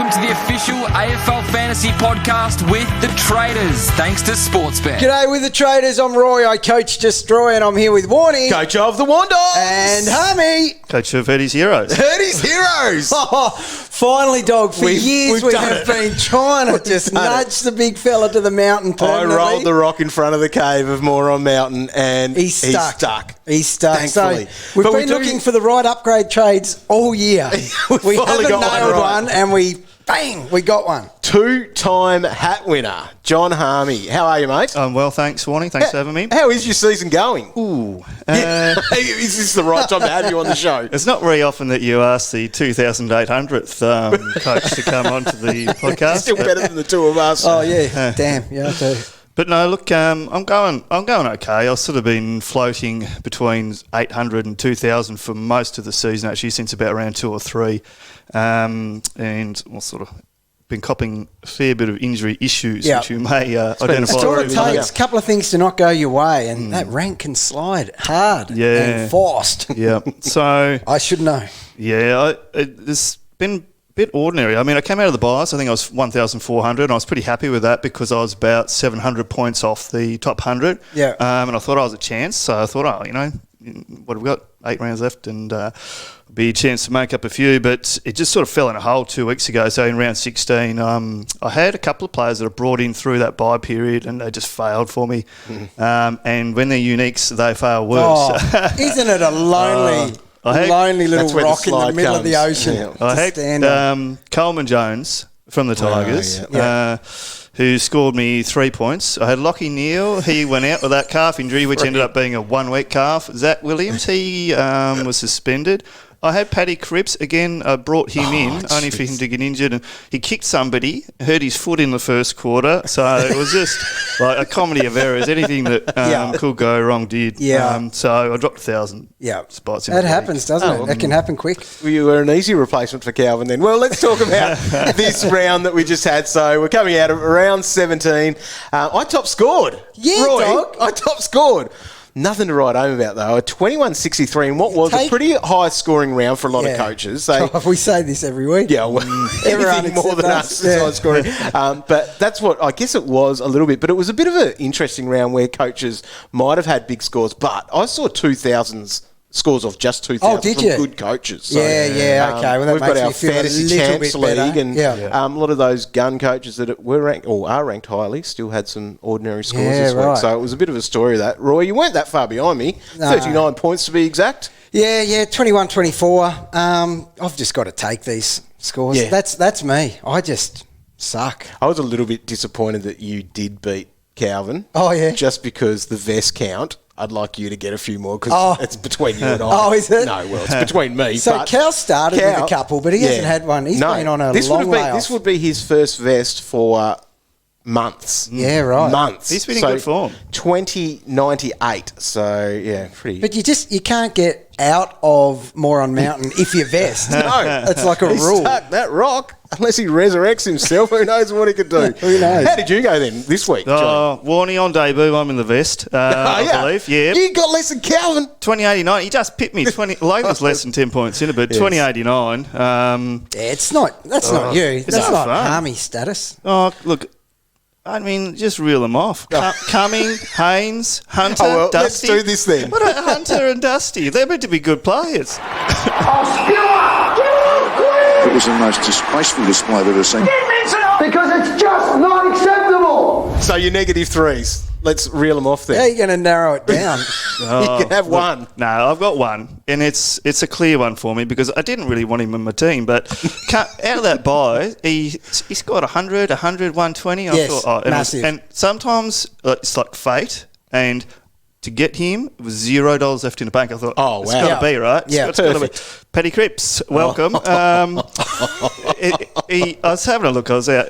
welcome to the official AFL Fantasy Podcast with the Traders, thanks to Sportsbet. G'day with the Traders, I'm Roy, I coach Destroy, and I'm here with Warnie. Coach of the Wandos. And Harmy. Coach of Eddie's Heroes. Eddie's Heroes. Finally, dog, for years we have been trying to just nudge the big fella to the mountain permanently. I rolled the rock in front of the cave of Moron Mountain and he's stuck. Thankfully. So we've been looking for the right upgrade trades all year. we haven't nailed one, and we got one. Two-time hat winner, John Harmy. How are you, mate? Well, thanks, Warnie. Thanks for having me. How is your season going? Ooh. Is this the right time to have you on the show? It's not very often that you ask the 2,800th coach to come onto the podcast. Still better than the two of us. Oh, yeah. Damn. Yeah, I do. But no, look, I'm going okay. I've sort of been floating between 800 and 2,000 for most of the season, actually, since about round 2 or 3. And I've sort of been copping a fair bit of injury issues, which you may identify. That's all it takes. A couple of things to not go your way, and that rank can slide hard and fast. Yeah. So I should know. Yeah, it's been a bit ordinary. I mean, I came out of the buys. I think I was 1,400, and I was pretty happy with that because I was about 700 points off the top 100. Yeah. And I thought I was a chance. So I thought, what have we got? 8 rounds left, and be a chance to make up a few. But it just sort of fell in a hole 2 weeks ago. So in round 16, I had a couple of players that are brought in through that buy period, and they just failed for me. And when they're uniques, they fail worse. Oh, isn't it a lonely little rock in the middle of the ocean? Yeah. I had Coleman Jones from the Tigers, who scored me 3 points. I had Lockie Neal. He went out with that calf injury, which ended up being a 1-week calf. Zach Williams, he was suspended. I had Paddy Cripps. Again, I brought him in only for him to get injured. And he kicked somebody, hurt his foot in the first quarter. So it was just like a comedy of errors. Anything that could go wrong did. Yeah. So I dropped 1,000 spots. That happens, doesn't it? That can happen quick. You were an easy replacement for Calvin then. Well, let's talk about this round that we just had. So we're coming out of round 17. I top scored. Yeah, Roy, dog. I top scored. Nothing to write home about, though. A 21-63 in what was a pretty high-scoring round for a lot of coaches. We say this every week. Yeah, well, anything more than us is high-scoring. But that's what I guess it was a little bit. But it was a bit of an interesting round where coaches might have had big scores. But I saw 2,000s. Scores of just 2,000 from good coaches. So, okay. Well, that we've makes got our me feel Fantasy a little Champs bit better. League, and a lot of those gun coaches that were ranked or are ranked highly still had some ordinary scores this week. So it was a bit of a story of that. Roy, you weren't that far behind me. 39 points to be exact. Yeah, 21-24. I've just got to take these scores. Yeah. That's me. I just suck. I was a little bit disappointed that you did beat Calvin. Oh, yeah. Just because the vest count. I'd like you to get a few more because it's between you and I. Oh, is it? No, well, it's between me. So Cal started with a couple, but he hasn't had one. He's been on a long layoff. This would be his first vest for months. Yeah, right. Months. He's been in good form. 2098. So, yeah, pretty. But you can't get out of Moron Mountain if you vest. No. It's like a rule. Stuck that rock. Unless he resurrects himself, who knows what he could do. Who knows? How did you go then this week, John? Warnie on debut, I'm in the vest, I believe. Yeah. You got less than Calvin. 2089. He just pipped me. Logan's less than 10 points in it, but 2089. That's not you. That's not Army status. Oh, look. I mean, just reel them off. Cumming, Haynes, Hunter, Dusty. Let's do this then. What are Hunter and Dusty? They're meant to be good players. It was the most disgraceful display I've ever seen. Because it's just not acceptable. So your negative threes. Let's reel them off there. How are you going to narrow it down? You can have one. No, I've got one, and it's a clear one for me because I didn't really want him in my team, but out of that buy, he scored 100, 120. Yes, I thought, massive. And sometimes it's like fate, and to get him, it was $0 left in the bank. I thought, it's got to be, right? Yeah, it's got to be. Paddy Cripps, welcome. I was having a look. I was out,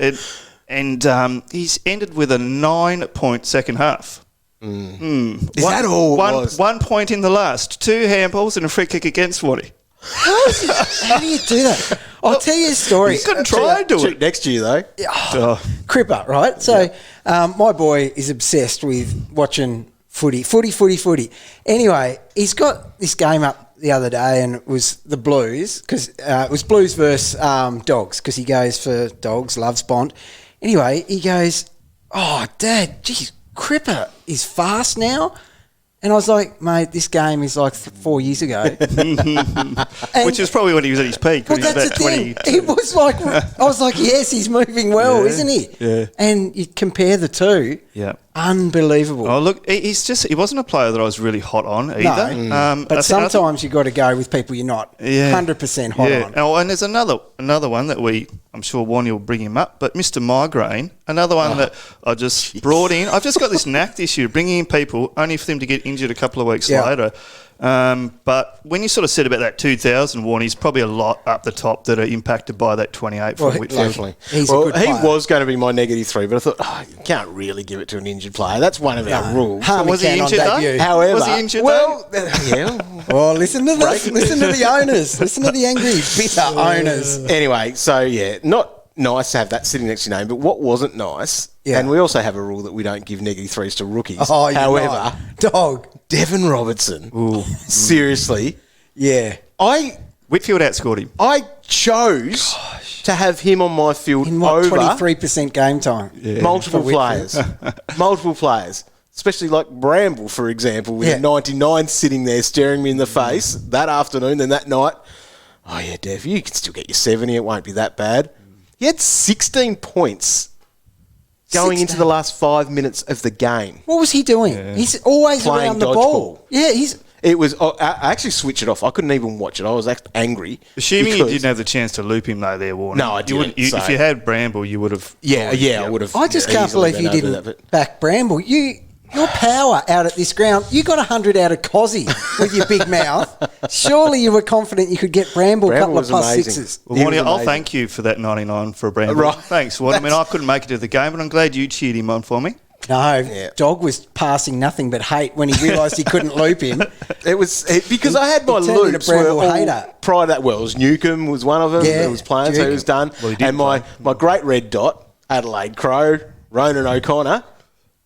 and he's ended with a 9-point second half. Is that all it was? 1 point in the last, 2 handballs and a free kick against Waddy. How do you do that? I'll tell you a story. You couldn't try and do it. Next year, though. Cripper, right? So my boy is obsessed with watching footy. Anyway, he's got this game up the other day, and it was the Blues, because it was Blues versus Dogs, because he goes for Dogs, loves Bond. Anyway, he goes, "Oh, Dad, geez, Cripper is fast now." And I was like, "Mate, this game is like 4 years ago." Which is probably when he was at his peak. Well, When he was that's about the thing. 20. It was like, I was like, yes, he's moving well, isn't he? Yeah. And you compare the two, Yeah. unbelievable. Oh, look, he wasn't a player that I was really hot on either. No, but sometimes you've got to go with people you're not 100% hot on. Oh, and there's another one that I'm sure Warnie will bring him up, but Mr. Migraine, another one that I just brought in. I've just got this knack this year, bringing in people only for them to get injured a couple of weeks later. But when you sort of said about that 2000 Warnie, he's probably a lot up the top that are impacted by that 28 from Whitfield. Definitely. He's a good player. He was going to be my -3, but I thought, you can't really give it to an injured player. That's one of our rules. Was he injured though? However, Was he injured though? Well, listen to the owners. Listen to the angry, bitter owners. Anyway, so not nice to have that sitting next to your name, but what wasn't nice, and we also have a rule that we don't give -3s to rookies. Oh, however, Dog. Devin Robertson. Ooh. Seriously. Yeah. Whitfield outscored him. I chose to have him on my field In over 23% game time. multiple players. Multiple players. Especially like Bramble, for example, with a 99 sitting there staring me in the face that afternoon, then that night. Oh, yeah, Dev, you can still get your 70. It won't be that bad. He had 16 points going into the last 5 minutes of the game. What was he doing? Yeah. He's always playing around the ball. Yeah, It was. I actually switched it off. I couldn't even watch it. I was angry. Assuming you didn't have the chance to loop him though, there, Warner. No, I didn't. If you had Bramble, you would have. I would have. I just can't believe you didn't back Bramble. Your power out at this ground, you got 100 out of Cozzy with your big mouth. Surely you were confident you could get Bramble a couple of +6s. Well, Warnie, I'll thank you for that 99 for a Bramble. Right. Thanks, Warnie. I mean, I couldn't make it to the game, but I'm glad you cheered him on for me. No, Dog was passing nothing but hate when he realised he couldn't loop him. It was because I had my loops prior to that. Well, it was Newcombe was one of them that was playing, so he was done. Well, and my great red dot, Adelaide Crow, Ronan O'Connor.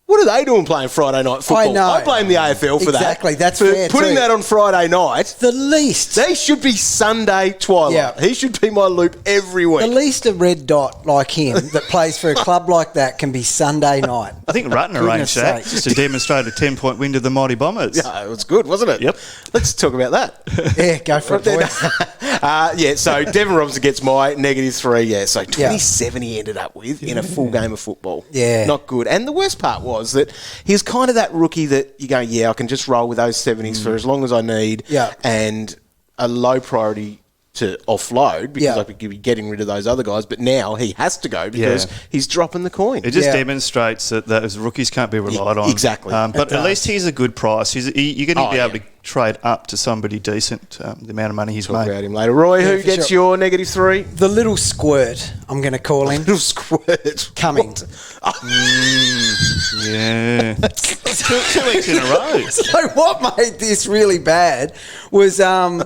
What are they doing playing Friday night football? I know. I blame the AFL for that. Exactly, that's for fair putting too. that on Friday night. The least. They should be Sunday twilight. Yeah. He should be my loop every week. The least a red dot like him that plays for a club like that can be Sunday night. I think Rutten arranged that just to demonstrate a 10-point win to the Mighty Bombers. Yeah, it was good, wasn't it? Yep. Let's talk about that. Yeah, go for it, boys. So Devin Robson gets my -3. Yeah, so 27 he ended up with in a full game of football. Yeah. Not good. And the worst part was that he's kind of that rookie that you go, I can just roll with those 70s for as long as I need. Yeah. And a low priority to offload because I could be getting rid of those other guys. But now he has to go because he's dropping the coin. It just demonstrates that those rookies can't be relied on. Exactly. But at least he's a good price. You're going to be able to trade up to somebody decent, the amount of money he's made. Talk about him later. Roy, who gets your -3? The little squirt, I'm going to call him. Little squirt. Coming. Yeah. 2 weeks in a row. So what made this really bad was... sorry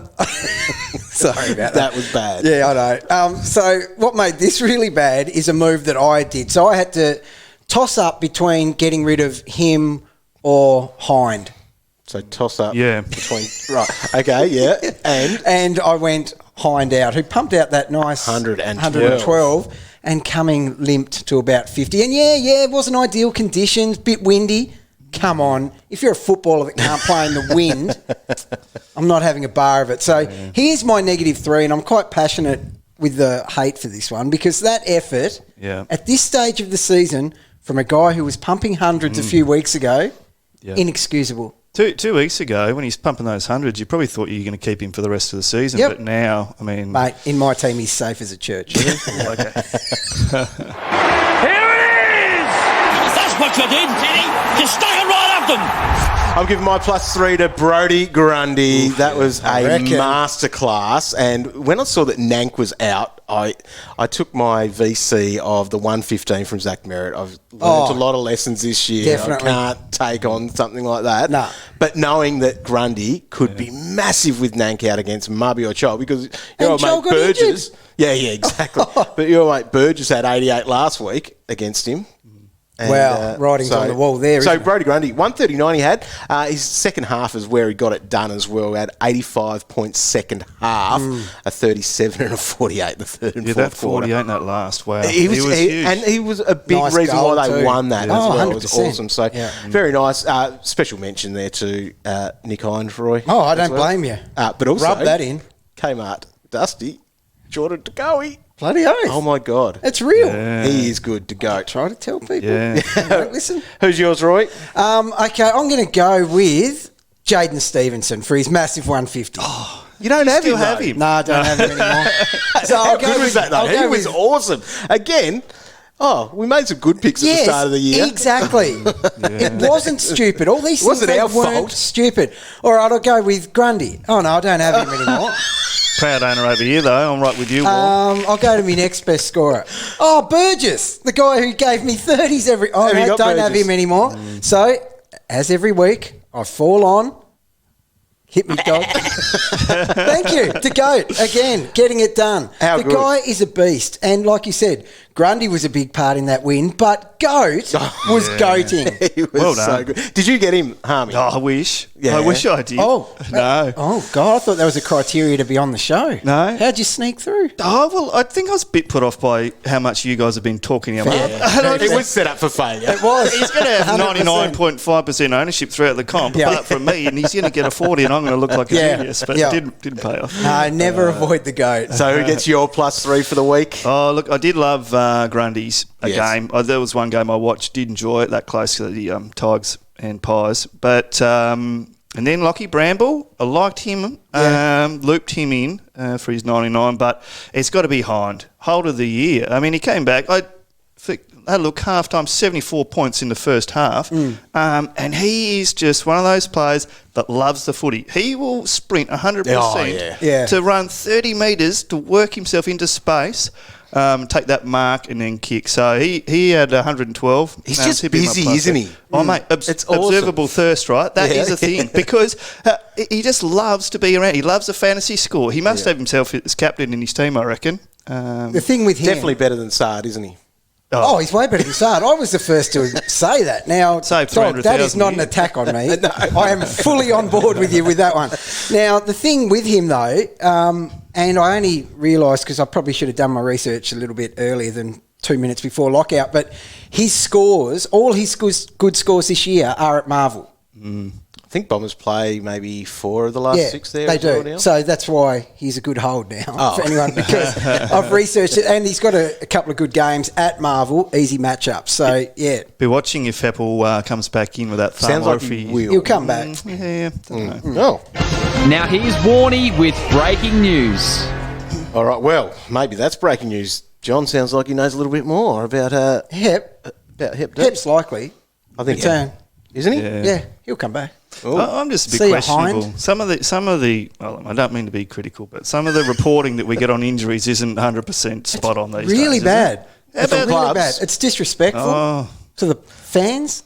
about that. That was bad. Yeah, I know. So what made this really bad is a move that I did. So I had to toss up between getting rid of him or Hind. So toss up between... Right. Okay, yeah. And I went Hind out, who pumped out that nice 112 and Cumming limped to about 50. And it wasn't ideal conditions, bit windy. Come on. If you're a footballer that can't play in the wind, I'm not having a bar of it. So here's my -3, and I'm quite passionate with the hate for this one because that effort at this stage of the season from a guy who was pumping hundreds a few weeks ago, inexcusable. 2 weeks ago, when he's pumping those hundreds, you probably thought you were going to keep him for the rest of the season. Yep. But now, I mean... Mate, in my team, he's safe as a church. Okay. Here it is! That's what you did, Teddy. You stuck it right up them. I'm giving my +3 to Brody Grundy. That was a masterclass. And when I saw that Nank was out, I took my VC of the 115 from Zach Merritt. I've learned a lot of lessons this year. Definitely. I can't take on something like that. No. But knowing that Grundy could be massive with Nank out against Mubby or Chol, because your mate Burgess... Yeah, exactly. But your mate Burgess had 88 last week against him. And, writing's on the wall there. So Brody Grundy, 139 he had. His second half is where he got it done as well. He had 85 points second half, a 37 and a 48 in the third and fourth that quarter. 48 in that last. Wow. He was huge. And he was a big reason why they won that as well. 100%. It was awesome. So very nice. Special mention there to Nick Hines, Roy. Oh, I don't blame you. But also, rub that in. Kmart, Dusty, Jordan De Boer. Bloody oath. Oh, my God. It's real. Yeah. He is good to go. Try to tell people. Yeah. Don't listen. Who's yours, Roy? Okay, I'm going to go with Jaden Stevenson for his massive 150. Oh, you don't have him. No, I don't have him anymore. So How good was that, though? He was awesome. Again, we made some good picks at the start of the year. Exactly. It wasn't stupid. All these things our weren't fault. Stupid. All right, I'll go with Grundy. Oh, no, I don't have him anymore. Proud owner over here, though. I'm right with you, Walt. I'll go to my next best scorer. Oh, Burgess, the guy who gave me 30s every... Oh, no, don't have him anymore. So, as every week, I fall on... Hit me, dog. Thank you. To GOAT. Again, getting it done. The guy is a beast. And like you said, Grundy was a big part in that win, but GOAT was goating. He was so good. Did you get him, Harmy? Oh, I wish. Yeah. I wish I did. Oh. No. Oh, God. I thought that was a criteria to be on the show. No. How'd you sneak through? Oh, well, I think I was a bit put off by how much you guys have been talking about. It was set up for failure. It was. He's going to have 99.5% ownership throughout the comp, apart from me, and he's going to get a 40, and I'm going to look like a genius, but it didn't pay off. No, never avoid the GOAT. So who gets your +3 for the week? Oh, look, I did love Grundy's game. There was one game I watched, did enjoy it, that close to the Tigers and Pies. But, and then Lockie Bramble, I liked him, looped him in for his 99, but it's got to be Hind. Hold of the year. I mean, he came back. Half-time, 74 points in the first half. And he is just one of those players that loves the footy. He will sprint 100% to run 30 metres to work himself into space, take that mark and then kick. So he had 112. He's just busy, isn't he? Oh, mate, it's observable thirst, right? That is a thing because he just loves to be around. He loves the fantasy score. He must have himself as captain in his team, I reckon. The thing with him... Definitely better than Sard, isn't he? Oh, he's way better than Sard. I was the first to say that. Now, Dog, that is not an attack on me. No. I am fully on board with you with that one. Now, the thing with him, though, and I only realised because I probably should have done my research a little bit earlier than 2 minutes before lockout, but his scores, all his good scores this year are at Marvel. I think Bombers play maybe 4 of the last 6 there. They do. Now. So that's why he's a good hold now for anyone because I've researched it and he's got a couple of good games at Marvel, easy matchups. So, Be watching if Apple comes back in with that thumb. Sounds like he will. He'll come back. Now here's Warnie with breaking news. All right, well, maybe that's breaking news. John sounds like he knows a little bit more about Hep. About Hep. Hep's likely. I think return. Isn't he? Yeah, he'll come back. I'm just a bit questionable. Some of the well, I don't mean to be critical, but some of the reporting that we get on injuries isn't 100% spot on these days. Really bad. It's really bad. It's disrespectful to the fans,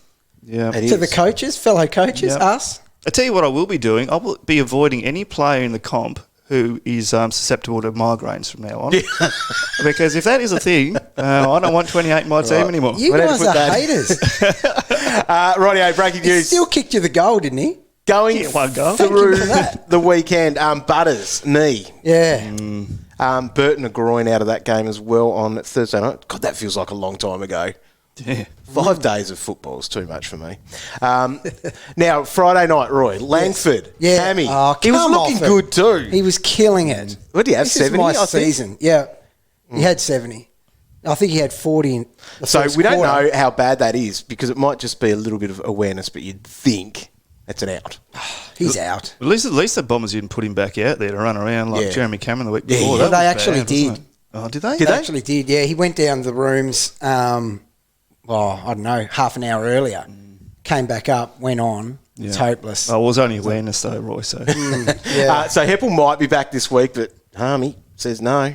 to the coaches, fellow coaches, us. I tell you what I will be doing. I will be avoiding any player in the comp who is susceptible to migraines from now on. Because if that is a thing, I don't want 28 in my team anymore. You guys are haters. Rightio, breaking news. He still kicked you the goal, didn't he? Going through the weekend, Butters, knee. Yeah. Burton, a groin out of that game as well on Thursday night. God, that feels like a long time ago. Yeah. 5 days of football is too much for me. Now, Friday night, Roy, Langford, Hammy. Oh, he was looking good too. He was killing it. What did he have, 70? This is my season. Yeah. He had 70. I think he had 40 in the first we don't quarter. know how bad that is because it might just be a little bit of awareness, but you'd think it's an out. He's out. At least the Bombers didn't put him back out there to run around like Jeremy Cameron the week before. Yeah, they actually did. Oh, did they? They actually did, yeah. He went down to the rooms, I don't know, half an hour earlier. Came back up, went on. Yeah. It's hopeless. Oh, it was only awareness though, Roy. So, so Heppel might be back this week, but Harmy says no.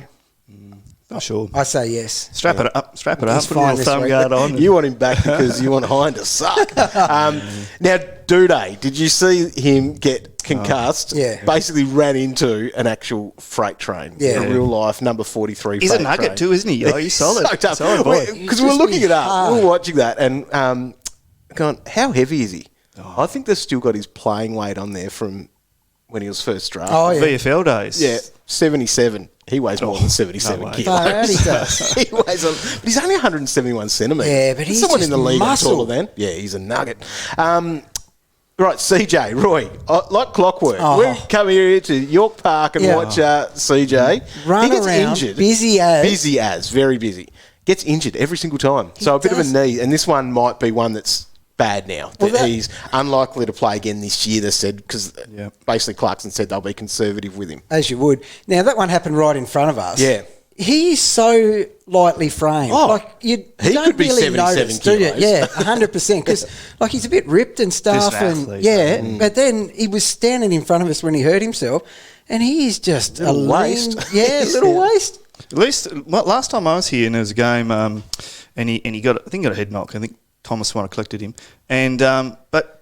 I'm sure. I say yes. Strap it up. He's Put a little fine this thumb week. guard on. You want him back because you want Hind to suck. Now, Duday, did you see him get concussed? Yeah. Basically ran into an actual freight train. Yeah. A real life number 43 He's freight a nugget train. too, isn't he? Oh, he's solid. Solid boy. Because we were looking it up. We were watching that and going, how heavy is he? I think they've still got his playing weight on there from when he was first drafted. Oh, yeah. VFL days. Yeah, 77. He weighs more than 77 no way. kilos. Far out he does. He weighs but he's only 171 centimetres. Yeah, but he's someone just in the league muscle. taller than. Yeah, he's a nugget. Right, CJ, Roy, like clockwork. Oh. We come here to York Park and Yeah. watch CJ. Run he gets around, injured. busy as. Very busy. Gets injured every single time. So a bit of a knee, and this one might be one that's bad now. He's unlikely to play again this year, they said, because basically Clarkson said they'll be conservative with him. As you would. Now, that one happened right in front of us. Yeah. He's so lightly framed. Oh, like you he don't could be really 77 notice, do you? kilos. Yeah, 100%. Because like he's a bit ripped and stuff, Just an and athlete. But then he was standing in front of us when he hurt himself, and he is just a Little waist. little waist. At least last time I was here, and there was a game, and he got I think he got a head knock. I think Thomas might have collected him, and but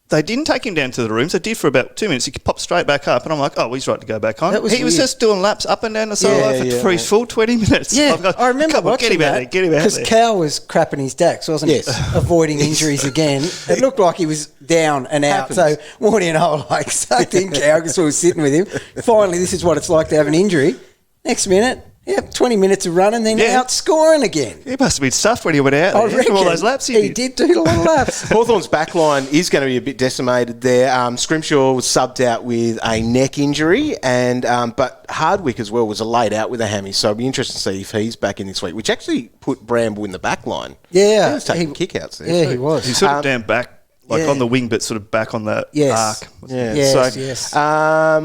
they didn't take him down to the rooms. They did for about 2 minutes. He popped straight back up, and I'm like, oh, he's right to go back on. That was He was weird. just doing laps up and down the sideline for his full 20 minutes. Yeah, I've got, I remember come on, watching get him out that there, get him out because there. Cal was crapping his dacks, wasn't Yes. he? Avoiding injuries again. It looked like he was down and out. Happens. So Warnie and I were like sucked in Cal because we were sitting with him. Finally, this is what it's like to have an injury. Next minute, 20 minutes of running, then Yeah. out scoring again. He must have been stuffed when he went out I there reckon from all those laps he did do a lot of laps. Hawthorn's backline is going to be a bit decimated there. Scrimshaw was subbed out with a neck injury, and but Hardwick as well was laid out with a hammy, so it'll be interesting to see if he's back in this week, which actually put Bramble in the backline. Yeah. He was taking kickouts there. Yeah, too. he was. He's sort of down back, like yeah. on the wing, but sort of back on the Yes. arc. Yeah. Yes, so, yes.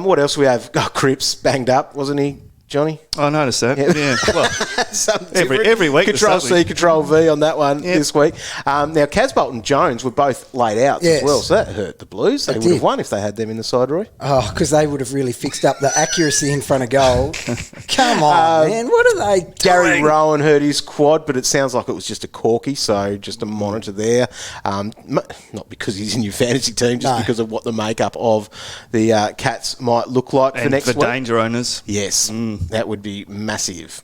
what else we have? Oh, Cripps banged up, wasn't he, Johnny? I noticed that. Yeah. Well, Something Every- different. every week there's Control C, something. Control V on that one Yep. this week. Now, Casbolt and Jones were both laid out Yes. as well, so that hurt the Blues. They It would have did. won if they had them in the side, Roy. Oh, because they would have really fixed up the accuracy in front of goal. Come on, man. What are they Gary doing? Rowan hurt his quad, but it sounds like it was just a corky, so just a monitor there. Not because he's in your fantasy team, just No. because of what the makeup of the Cats might look like for and next for week. danger owners. Yes, that would be massive.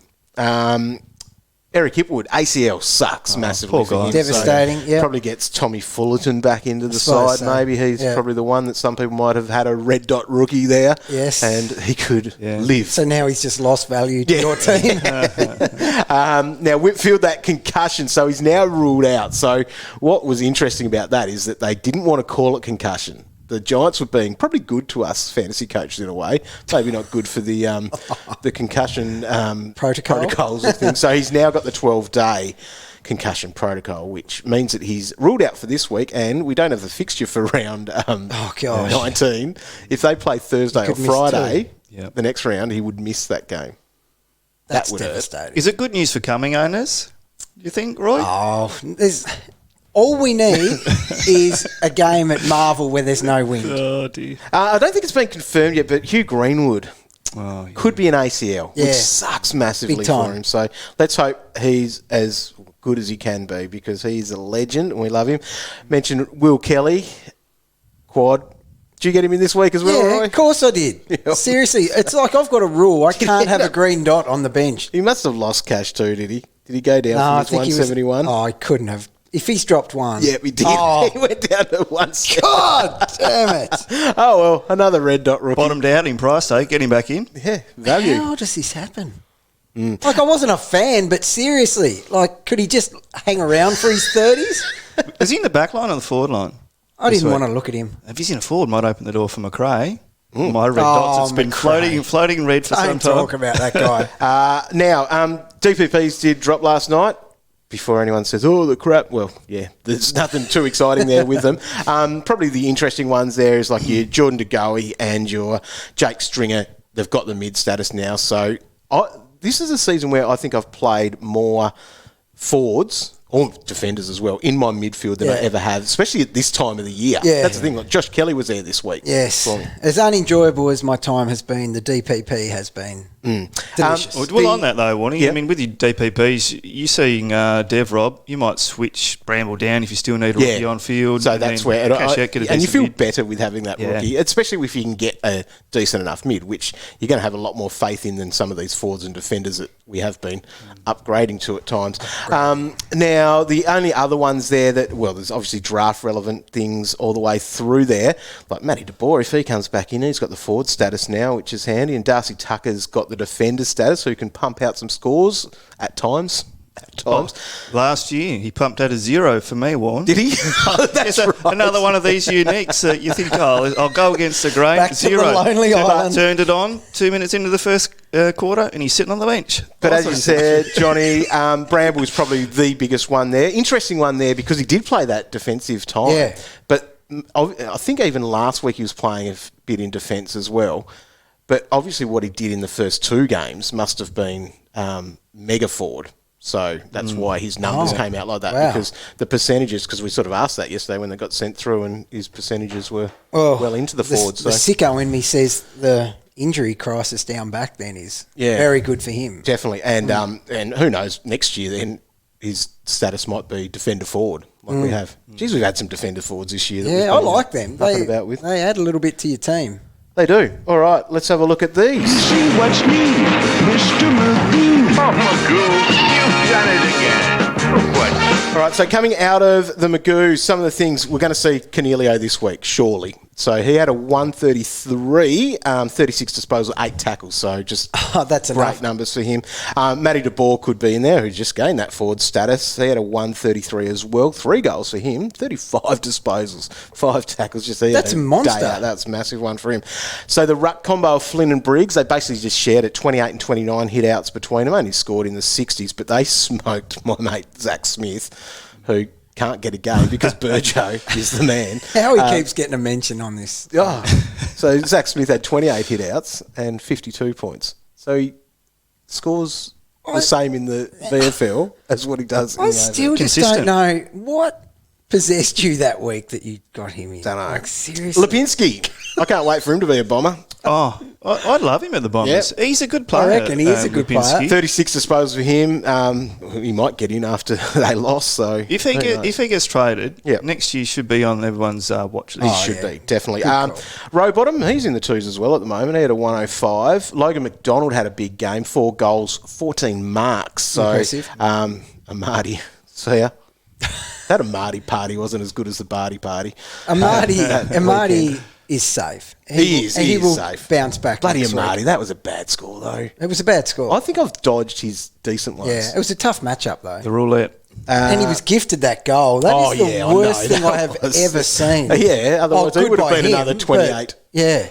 Eric Hipwood, ACL sucks massively poor for guy. him. Devastating, so yep. Probably gets Tommy Fullerton back into the suppose side. so. Maybe he's Yeah. probably the one that some people might have had a red dot rookie there. Yes. And he could live. So now he's just lost value to your team. Now, Whitfield, that concussion, so he's now ruled out. So what was interesting about that is that they didn't want to call it concussion. The Giants were being probably good to us fantasy coaches in a way, maybe not good for the concussion protocols and things. So he's now got the 12-day concussion protocol, which means that he's ruled out for this week, and we don't have the fixture for round 19. If they play Thursday or could miss Friday, two. the next round, he would miss that game. That's That would hurt. devastating. Is it good news for coming owners? Do you think, Roy? Oh, all we need is a game at Marvel where there's no wind. Oh, dear. I don't think it's been confirmed yet, but Hugh Greenwood could be an ACL, Yeah. which sucks massively Big time. for him. So let's hope he's as good as he can be, because he's a legend and we love him. Mentioned Will Kelly, quad. Did you get him in this week as well, Yeah, Roy? of course I did. Seriously, it's like I've got a rule. I can't have a green dot on the bench. He must have lost cash too, did he? Did he go down No, I from think his 171? Oh, he couldn't have. If he's dropped one. Yeah, he did. Oh, He went down to 170. God damn it. Oh, well, another red dot rookie. Bottomed out in price, though. Get him back in. Yeah, value. How does this happen? Like, I wasn't a fan, but seriously, like, could he just hang around for his 30s? Is he in the back line or the forward line? I didn't week? want to look at him. If he's in a forward, might open the door for McRae. My red dots. It's been McRae. floating in red for some Don't time. talk about that guy. Now, DPPs did drop last night. Before anyone says, oh, the crap, well, yeah, there's nothing too exciting there with them. Probably the interesting ones there is like your Jordan De Goey and your Jake Stringer. They've got the mid status now. So this is a season where I think I've played more forwards or defenders as well in my midfield than I ever have, especially at this time of the year. Yeah. That's the thing. Like Josh Kelly was there this week. Yes. For me. As unenjoyable as my time has been, the DPP has been Delicious. Well, on that though, Warnie, I mean, with your DPPs, you seeing Dev Rob, you might switch Bramble down if you still need a rookie on field. So that's where... And you feel better with having that Yeah. rookie, especially if you can get a decent enough mid, which you're going to have a lot more faith in than some of these forwards and defenders that we have been upgrading to at times. Now, the only other ones there that... Well, there's obviously draft-relevant things all the way through there. Like Maddie De Boer, if he comes back in, he's got the forward status now, which is handy. And Darcy Tucker's got the defender status, who can pump out some scores at times. Last year, he pumped out a 0 for me, Warren. Did he? That's right. Another one of these uniques that you think, I'll go against the grain. Back to 0. the lonely island. Turned it on 2 minutes into the first quarter, and he's sitting on the bench. But as you said, Johnny, Bramble was probably the biggest one there. Interesting one there because he did play that defensive time. Yeah. But I think even last week he was playing a bit in defence as well. But obviously what he did in the first 2 games must have been mega forward. So that's why his numbers came out like that, because the percentages, because we sort of asked that yesterday when they got sent through, and his percentages were well into the forwards. The sicko in me says the injury crisis down back then is very good for him. Definitely. And who knows, next year then his status might be defender forward like we have. Geez, we've had some defender forwards this year. Yeah, I like them. They add a little bit to your team. They do. All right, let's have a look at these. See what's new, Mr. Magoo. Oh, Magoo, you've done it again. What? All right, so coming out of the Magoo, some of the things we're going to see Cornelio this week, surely. So he had a 133, 36 disposal, 8 tackles. So just that's great enough. numbers for him. Maddie De Boer could be in there, who just gained that forward status. He had a 133 as well, 3 goals for him, 35 disposals, 5 tackles. That's a monster. That's a massive one for him. So the ruck combo of Flynn and Briggs, they basically just shared it, 28 and 29 hit-outs between them. Only scored in the 60s, but they smoked my mate Zack Smith, who can't get a game because Burjo is the man. How he keeps getting a mention on this. So Zack Smith had 28 hit-outs and 52 points. So he scores the same in the VFL as what he does in the AFL. I still just don't know what possessed you that week that you got him in. Don't know. Like, seriously. Lipinski. I can't wait for him to be a bomber. Oh, I'd love him at the Bombers. Yep. He's a good player. I reckon he is a good player. 36 disposals for him. He might get in after they lost. So if he gets traded, next year should be on everyone's watch list. He should be, definitely. Rowbottom, he's in the 2s as well at the moment. He had a 105. Logan Mcdonald had a big game, 4 goals, 14 marks. So impressive. Amadi, see ya. That Amadi party wasn't as good as the Barty party. Amadi is safe. He will safe. Bounce back. Bloody Amadi, that was a bad score though. It was a bad score. I think I've dodged his decent ones. Yeah, it was a tough matchup though. The roulette. And he was gifted that goal. That is the worst thing I have ever seen. Yeah, otherwise he would have been another 28. Yeah.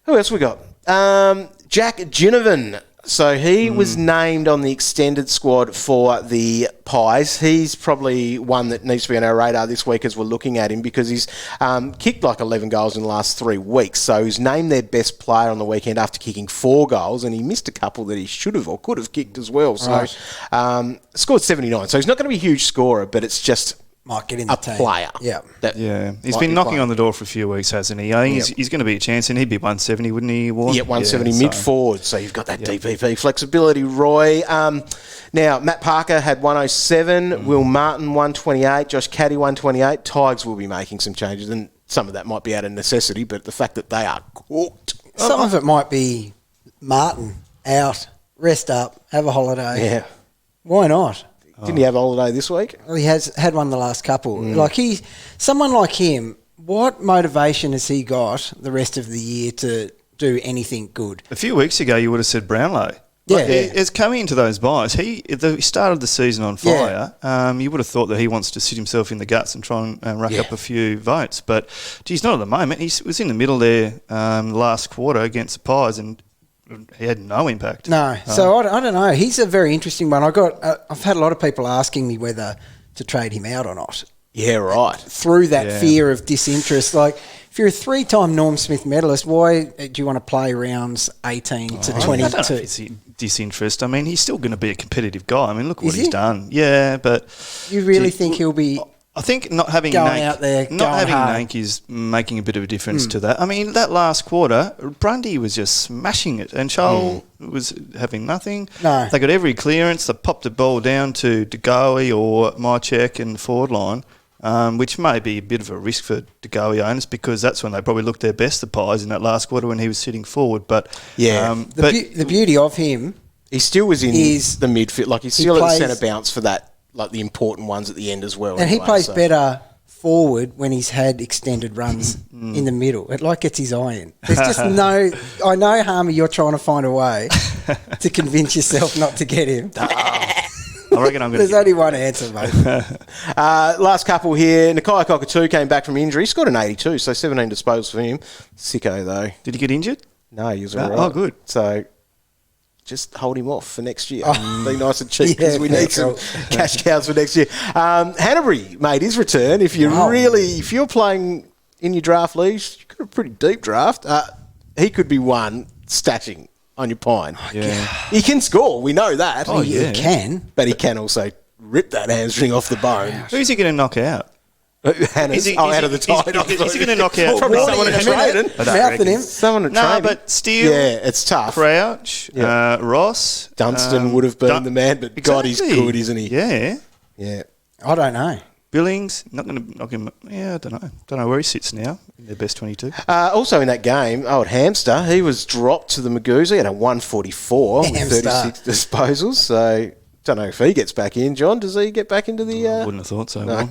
Who else we got? Jack Ginovan. So he was named on the extended squad for the Pies. He's probably one that needs to be on our radar this week as we're looking at him, because he's kicked like 11 goals in the last 3 weeks. So he's named their best player on the weekend after kicking 4 goals, and he missed a couple that he should have or could have kicked as well. So scored 79. So he's not going to be a huge scorer, but it's just might get in the team. Player. Yeah. He's been knocking on the door for a few weeks, hasn't he? I think he's going to be a chance, and he'd be 170, wouldn't he? Warren? Yeah, 170 mid-forward, so you've got that DPP flexibility, Roy. Now, Matt Parker had 107, Will Martin 128, Josh Caddy 128. Tigers will be making some changes, and some of that might be out of necessity, but the fact that they are cooked. Some of it might be Martin out, rest up, have a holiday. Yeah. Why not? Didn't he have a holiday this week? Well, he has had one the last couple. Like someone like him, what motivation has he got the rest of the year to do anything good? A few weeks ago, you would have said Brownlow. It's coming into those buys. He started the season on fire. You would have thought that he wants to sit himself in the guts and try and rack up a few votes. But, geez, not at the moment. He was in the middle there last quarter against the Pies, and he had no impact. No. So I don't know. He's a very interesting one. I've had a lot of people asking me whether to trade him out or not. Yeah, right. Through that fear of disinterest. Like, if you're a 3-time Norm Smith medalist, why do you want to play rounds 18 to 22? I don't know if it's disinterest. I mean, he's still going to be a competitive guy. I mean, look what he's done. Yeah, but... You really think he'll be I think not having Going out there, going hard. Nank is making a bit of a difference to that. I mean, that last quarter, Grundy was just smashing it, and Charles was having nothing. No. They got every clearance. They popped the ball down to De Boer or Mychek in the forward line, which may be a bit of a risk for De Boer owners because that's when they probably looked their best, the Pies, in that last quarter when he was sitting forward. But the beauty of him, he still was in the midfield. Like he's still at the centre bounce for that. Like the important ones at the end as well. And he plays better forward when he's had extended runs in the middle. It gets his eye in. There's just no... I know, Harmy, you're trying to find a way to convince yourself not to get him. I reckon I'm going to... There's only one answer, mate. Last couple here. Nakai Cockatoo came back from injury. He scored an 82, so 17 disposals for him. Sicko, though. Did he get injured? No, he was all right. Oh, good. So... just hold him off for next year. Be nice and cheap because we need some cash cows for next year. Hanbury made his return. If you're playing in your draft leagues, you've got a pretty deep draft. He could be one stashing on your pine. He can score. We know that. He can. But he can also rip that hamstring off the bone. Who's he going to knock out? Is he out of the tide? Is he going to knock out? Probably someone at trading. Mouthing him. Someone at No, trading. but Steele, it's tough. Crouch, Ross, Dunstan would have been the man, but God, he's good, isn't he? Yeah. I don't know. Billings, not going to knock him. Yeah, I don't know. Don't know where he sits now in their best 22. Also in that game, Hamster, he was dropped to the Magoos. He had a 144 with 36 disposals. So don't know if he gets back in. John, does he get back into the... I wouldn't have thought so. No.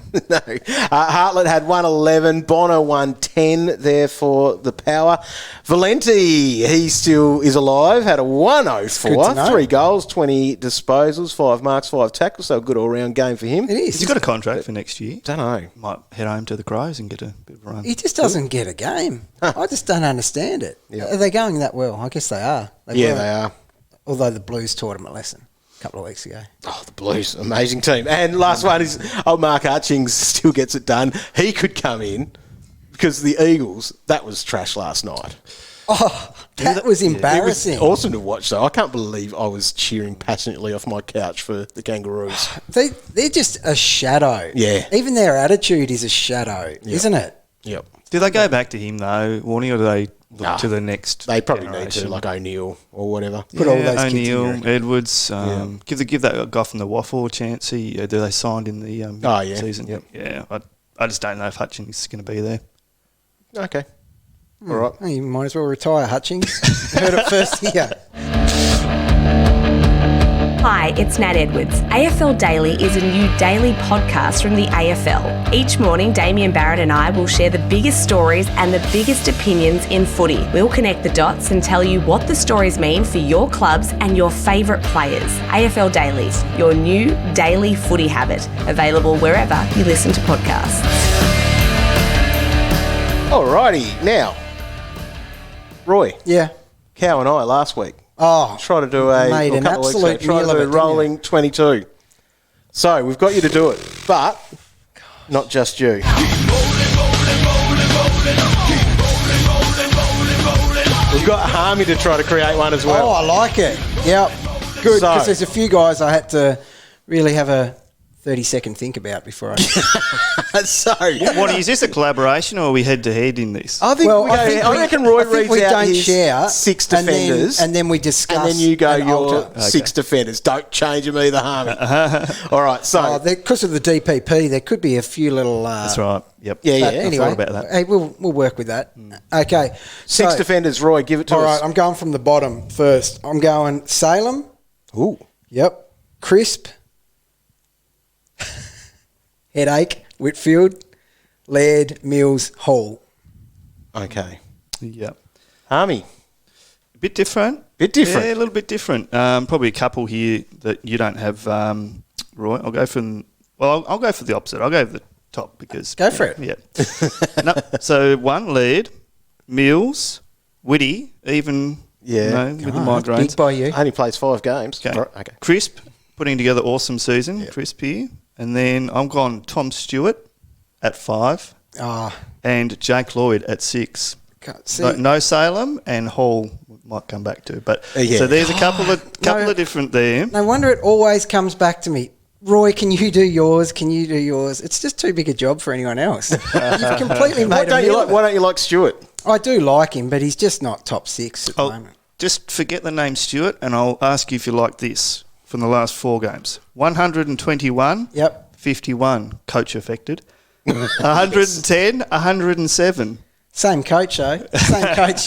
Hartlett had 111. Bono 110 there for the Power. Valenti, he still is alive, had a 104. 3 goals, 20 disposals, 5 marks, 5 tackles. So a good all-round game for him. It is. Has he got a contract for next year? Don't know. Might head home to the Crows and get a bit of a run. He just doesn't get a game. I just don't understand it. Are they going that well? I guess they are. They are. Although the Blues taught him a lesson a couple of weeks ago. Oh, the Blues, amazing team. And last one is Mark Hutchings still gets it done. He could come in because the Eagles, that was trash last night. Oh, that was embarrassing. It was awesome to watch, though. I can't believe I was cheering passionately off my couch for the Kangaroos. They're just a shadow. Yeah. Even their attitude is a shadow, isn't it? Yep. Do they go back to him, though, Warney, or do they look to the next They probably generation? need to, like O'Neill or whatever. Put all those kids in O'Neill, Edwards. Give that guy from the Waffle a chance. Do they signed in the season? Yep. Yeah, I just don't know if Hutchings is going to be there. Okay. All right. Oh, you might as well retire, Hutchings. Heard it first here. Hi, it's Nat Edwards. AFL Daily is a new daily podcast from the AFL. Each morning, Damien Barrett and I will share the biggest stories and the biggest opinions in footy. We'll connect the dots and tell you what the stories mean for your clubs and your favourite players. AFL Dailies, your new daily footy habit. Available wherever you listen to podcasts. Alrighty, now, Roy. Yeah. Cow and I last week. Try to do made an absolute meal of it, rolling 22. So we've got you to do it, but not just you. We've got Harmy to try to create one as well. Oh, I like it. Yep. Good, because there's a few guys I had to really have a 30-second think about before I... Is this a collaboration or are we head-to-head in this? I reckon Roy reads out his share 6 defenders. And then we discuss. And then you go your 6 defenders. Don't change them either, Harmy. All right, so... because of the DPP, there could be a few little... That's right. Yep. Yeah. Anyway, I thought about that. Hey, we'll work with that. Okay. 6 defenders, Roy, give it to us. All right, I'm going from the bottom first. I'm going Salem. Ooh. Yep. Crisp. Headache, Whitfield, Laird, Mills, Hall. Okay. Yep. Harmy. A bit different. Yeah, a little bit different. Probably a couple here that you don't have, Roy. I'll go for the opposite. I'll go for the top because... Go for it. Yeah. So one, Laird, Mills, Whitty, even with the migraines. Big by you. Only plays 5 games. Okay. Crisp, putting together awesome season. Yep. Crisp here. And then I'm gone Tom Stewart at 5 and Jake Lloyd at 6. No Salem and Hall might come back to. But so there's a couple of different there. No wonder it always comes back to me. Roy, can you do yours? Can you do yours? It's just too big a job for anyone else. You've completely made Why don't you like Stewart? I do like him, but he's just not top 6 at the moment. Just forget the name Stewart, and I'll ask you if you like this from the last 4 games. 121. Yep. 51. Coach affected. 110. 107. Same coach, though. Same coach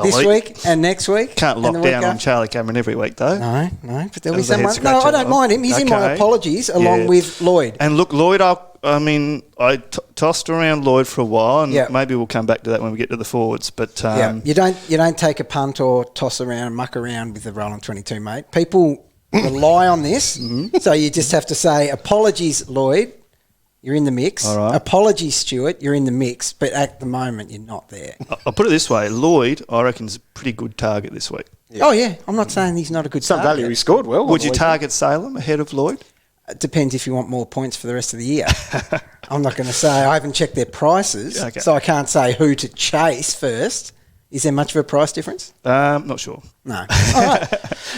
this week and next week. Can't lock down on Charlie Cameron every week, though. No, but there'll be someone. No, I don't mind him. He's in my apologies along with Lloyd. And look, Lloyd, I tossed around Lloyd for a while, and maybe we'll come back to that when we get to the forwards. But you don't take a punt or toss around and muck around with the rolling 22, mate. People rely on this, so you just have to say apologies, Lloyd. You're in the mix. All right. Apologies, Stuart. You're in the mix, but at the moment, you're not there. I'll put it this way. Lloyd, I reckon, is a pretty good target this week. Yeah. Oh, yeah. I'm not saying he's not a good target. Some value he scored well. Would you target Salem ahead of Lloyd? It depends if you want more points for the rest of the year. I'm not going to say. I haven't checked their prices, so I can't say who to chase first. Is there much of a price difference? Not sure. No. All right.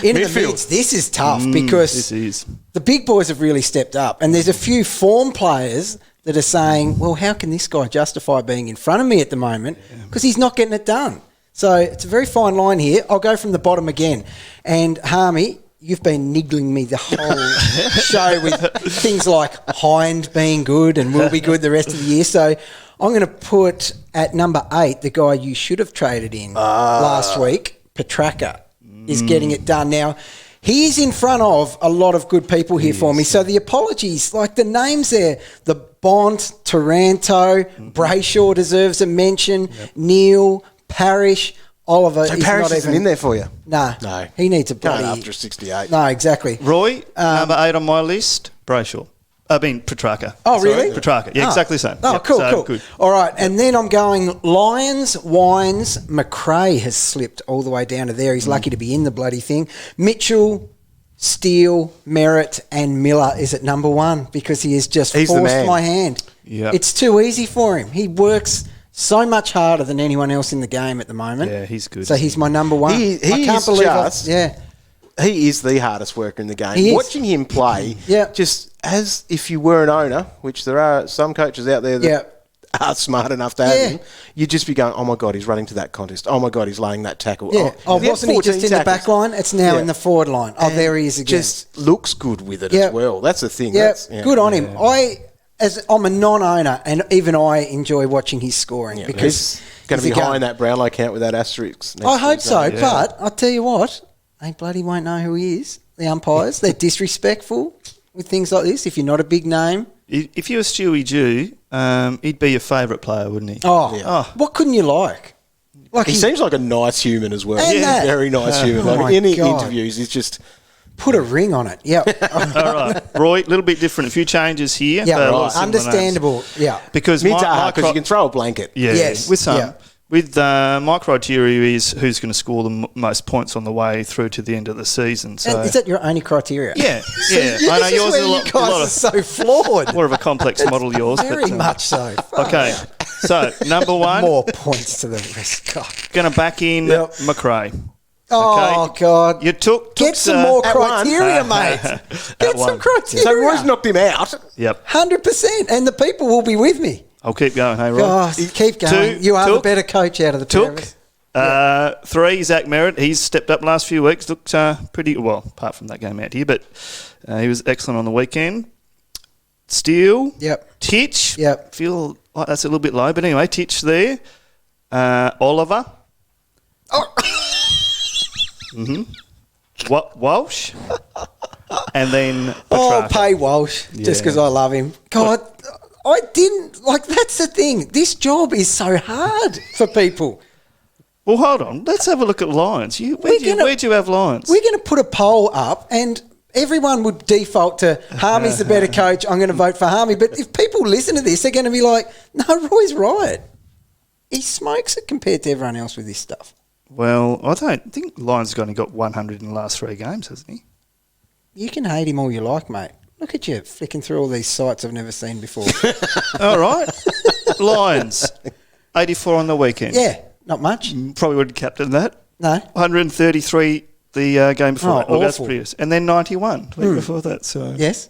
In the mix, this is tough because the big boys have really stepped up, and there's a few form players that are saying, well, how can this guy justify being in front of me at the moment? Because he's not getting it done. So it's a very fine line here. I'll go from the bottom again. And Harmy, you've been niggling me the whole show with things like Hind being good and will be good the rest of the year. So I'm going to put at number 8 the guy you should have traded in last week, Petrarca, is getting it done. Now, he is in front of a lot of good people here for me. So the apologies, like the names there, the Bont, Taranto, Brayshaw deserves a mention, Neil, Parrish, Oliver. So Parrish isn't in there for you? No. He needs a bloody... after 68. No, exactly. Roy, number 8 on my list, Brayshaw. Petrarca. Oh, really? Petrarca. Yeah, exactly the same. Oh, yep. cool. Good. All right, and then I'm going Lions, Wines, McRae has slipped all the way down to there. He's lucky to be in the bloody thing. Mitchell, Steele, Merritt, and Miller is at number 1 because he has just forced my hand. Yep. It's too easy for him. He works so much harder than anyone else in the game at the moment. Yeah, he's good. So he's my number 1. He is the hardest worker in the game. Watching him play, just as if you were an owner, which there are some coaches out there that are smart enough to have him, you'd just be going, oh my God, he's running to that contest. Oh my God, he's laying that tackle. Yeah. Wasn't he just in the back line? It's now in the forward line. Oh, there he is again. Just looks good with it as well. That's the thing. Yeah, good on him. I'm a non-owner, and even I enjoy watching his scoring because he's going to be high in that Brownlow count with that asterisk. I hope so, but I'll tell you what, they bloody won't know who he is. The umpires, they're disrespectful with things like this. If you're not a big name, if you were Stewie Jew, he'd be your favourite player, wouldn't he? What couldn't you like? He seems like a nice human as well. And very nice human. Like in interviews, he's just. Put a ring on it. Yeah. All right. Roy, a little bit different. A few changes here. Yeah, understandable. Yeah. Because you can throw a blanket. Yeah. Yes. With some. Yeah. With my criteria is who's going to score the most points on the way through to the end of the season. So is that your only criteria? Yeah. I know yours is you guys are so flawed. More of a complex model, yours. Very much so. Okay. So, number 1. More points to the rest. God. Going to back in McRae. Oh, God. You took Get some more criteria, mate. Get some criteria. So Roy's knocked him out. Yep. 100%. And the people will be with me. I'll keep going, hey, Roy. Oh, keep going. You are the better coach out of the pair of us. 3, Zach Merritt. He's stepped up last few weeks. Looked pretty well, apart from that game out here, but he was excellent on the weekend. Steele. Yep. Titch. Yep. Feel like that's a little bit low, but anyway, Titch there. Oliver. Oh. Walsh. And then Petrarca. Pay Walsh, just because I love him. God, I didn't, that's the thing. This job is so hard for people. Well, hold on. Let's have a look at Lions. Where'd you have Lions? We're going to put a poll up and everyone would default to Harmy's the better coach. I'm going to vote for Harmy. But if people listen to this, they're going to be like, no, Roy's right. He smokes it compared to everyone else with this stuff. Well, I don't think Lions has only got 100 in the last 3 games, hasn't he? You can hate him all you like, mate. Look at you flicking through all these sites I've never seen before. All right. Lions, 84 on the weekend. Yeah, not much. Probably wouldn't captain that. No. 133 the game before that. Look, that's awful. pretty. And then 91 the week before that. So Yes.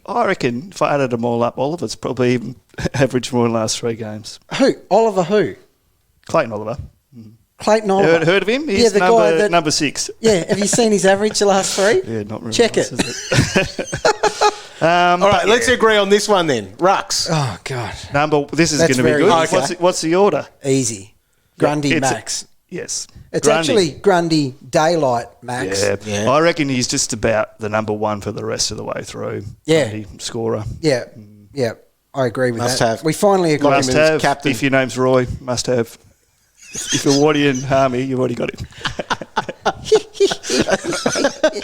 I reckon if I added them all up, Oliver's probably even averaged more in the last 3 games. Who? Oliver who? Clayton Oliver. Clayton Oliver. Heard of him? He's the guy that, number 6. Yeah, have you seen his average the last 3? Yeah, not really. Check nice, it. is it? All right, let's agree on this one then. Rucks. Oh, God. This is That's going to be very good. easy. What's the order? Easy. Grundy it's- Max. Yes. It's Grundy. actually Grundy Daylight Max. Yeah. I reckon he's just about the number 1 for the rest of the way through. Yeah. Grundy, scorer. Yeah, yeah. I agree with Must that. have. We finally agree. Must him as have. captain. If your name's Roy, must have. If you're Wardy and Harmy, you've already got him.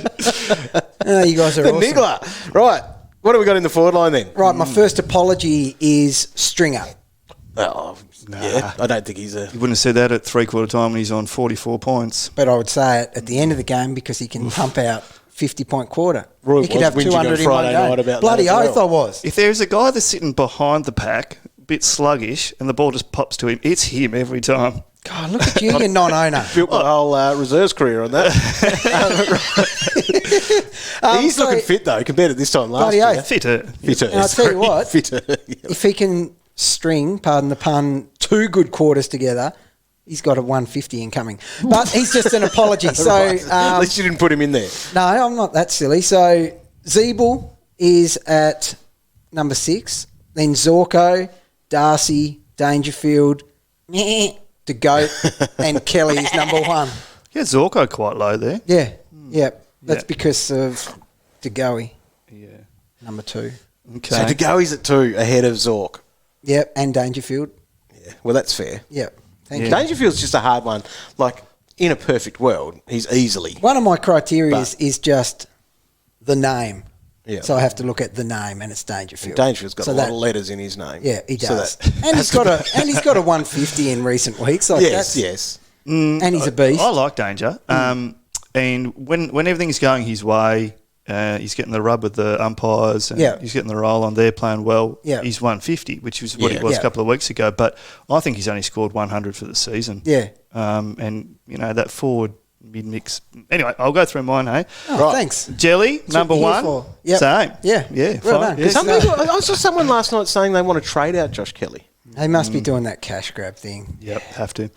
You guys are The awesome. niggler. Right. What have we got in the forward line then? Right, my first apology is Stringer. Oh, yeah. I don't think he's a... You wouldn't have said that at 3/4 time when he's on 44 points. But I would say it at the end of the game because he can pump out 50-point quarter. Roy he could was have whinging 200 on in Friday one night game. about Bloody that as oath well. I was. If there's a guy that's sitting behind the pack, a bit sluggish, and the ball just pops to him, it's him every time. God, look at you, you non-owner. Built my whole reserves career on that. He's so- looking fit, though, compared to this time last Bloody year. oath. Fitter. Fitter. And I'll tell you what, Fitter. If he can string, pardon the pun, 2 good quarters together, he's got a 150 incoming. But he's just an apology. So At least you didn't put him in there. no, I'm not that silly. So Zeeble is at number 6. Then Zorko, Darcy, Dangerfield, De Goat, and Kelly is number 1. Yeah, Zorko quite low there. Yeah, yeah. That's Yeah. because of De Goey, Yeah. number 2. Okay. So to go, he's at 2 ahead of Zork. Yep, and Dangerfield. Yeah, well, that's fair. Yep. Thank you. Dangerfield's just a hard one. Like, in a perfect world, he's easily... One of my criteria But- is just the name. Yeah. So I have to look at the name, and it's Dangerfield. Dangerfield's got So a lot that- of letters in his name. Yeah, he So does. that- and he's got a 150 in recent weeks. Like yes, that's- yes. And he's a beast. I like Danger. And when everything's going his way, he's getting the rub with the umpires. And Yeah. he's getting the roll on. They're playing well. Yeah. He's 150, which was what Yeah. he was Yeah. a couple of weeks ago. But I think he's only scored 100 for the season. Yeah. And, that forward mid-mix. Anyway, I'll go through mine, hey? Oh, Right. thanks. Jelly, That's number what you're here 1. for. Yep. Same. Yeah. Yeah, Well fine. done. Yeah. Some people, I saw someone last night saying they want to trade out Josh Kelly. They must be doing that cash grab thing. Yep, have to.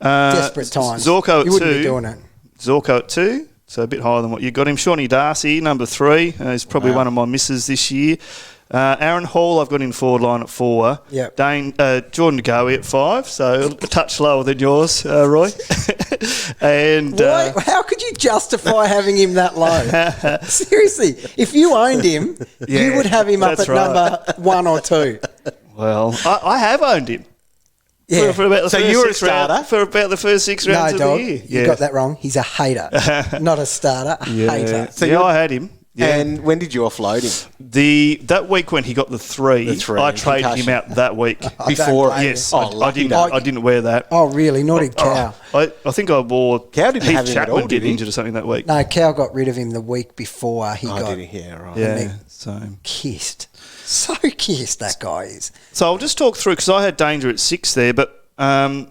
Desperate times. Zorko at You wouldn't 2. be doing it. Zorko at 2, so a bit higher than what you got him. Shawnee Darcy, number 3, is probably one of my misses this year. Aaron Hall, I've got in forward line at 4. Yep. Jordan Goey at 5, so a touch lower than yours, Roy. And Why, how could you justify having him that low? Seriously, if you owned him, you Yeah, would have him up that's at right. number 1 or 2. well, I have owned him. Yeah. For about the So first you were a 6 rounds- starter? for about the first 6 No, rounds of dog, the year. you got that wrong. He's a hater, not a starter. A hater. So yeah, you're- I had him. Yeah. And when did you offload him? That week when he got the 3, The 3, I traded concussion. him out that week. I Before- don't blame Yes, Oh, I lucky didn't. duck. I didn't wear that. Oh, really? Not in Cow. I think I wore. Cow didn't Heath have him at all, Chapman did he? injured or something that week. No, Cow got rid of him the week before he Oh, got did he? Yeah, right. Yeah, they- so kissed. So kissed, that guy is. I'll just talk through because I had Danger at 6 there, but and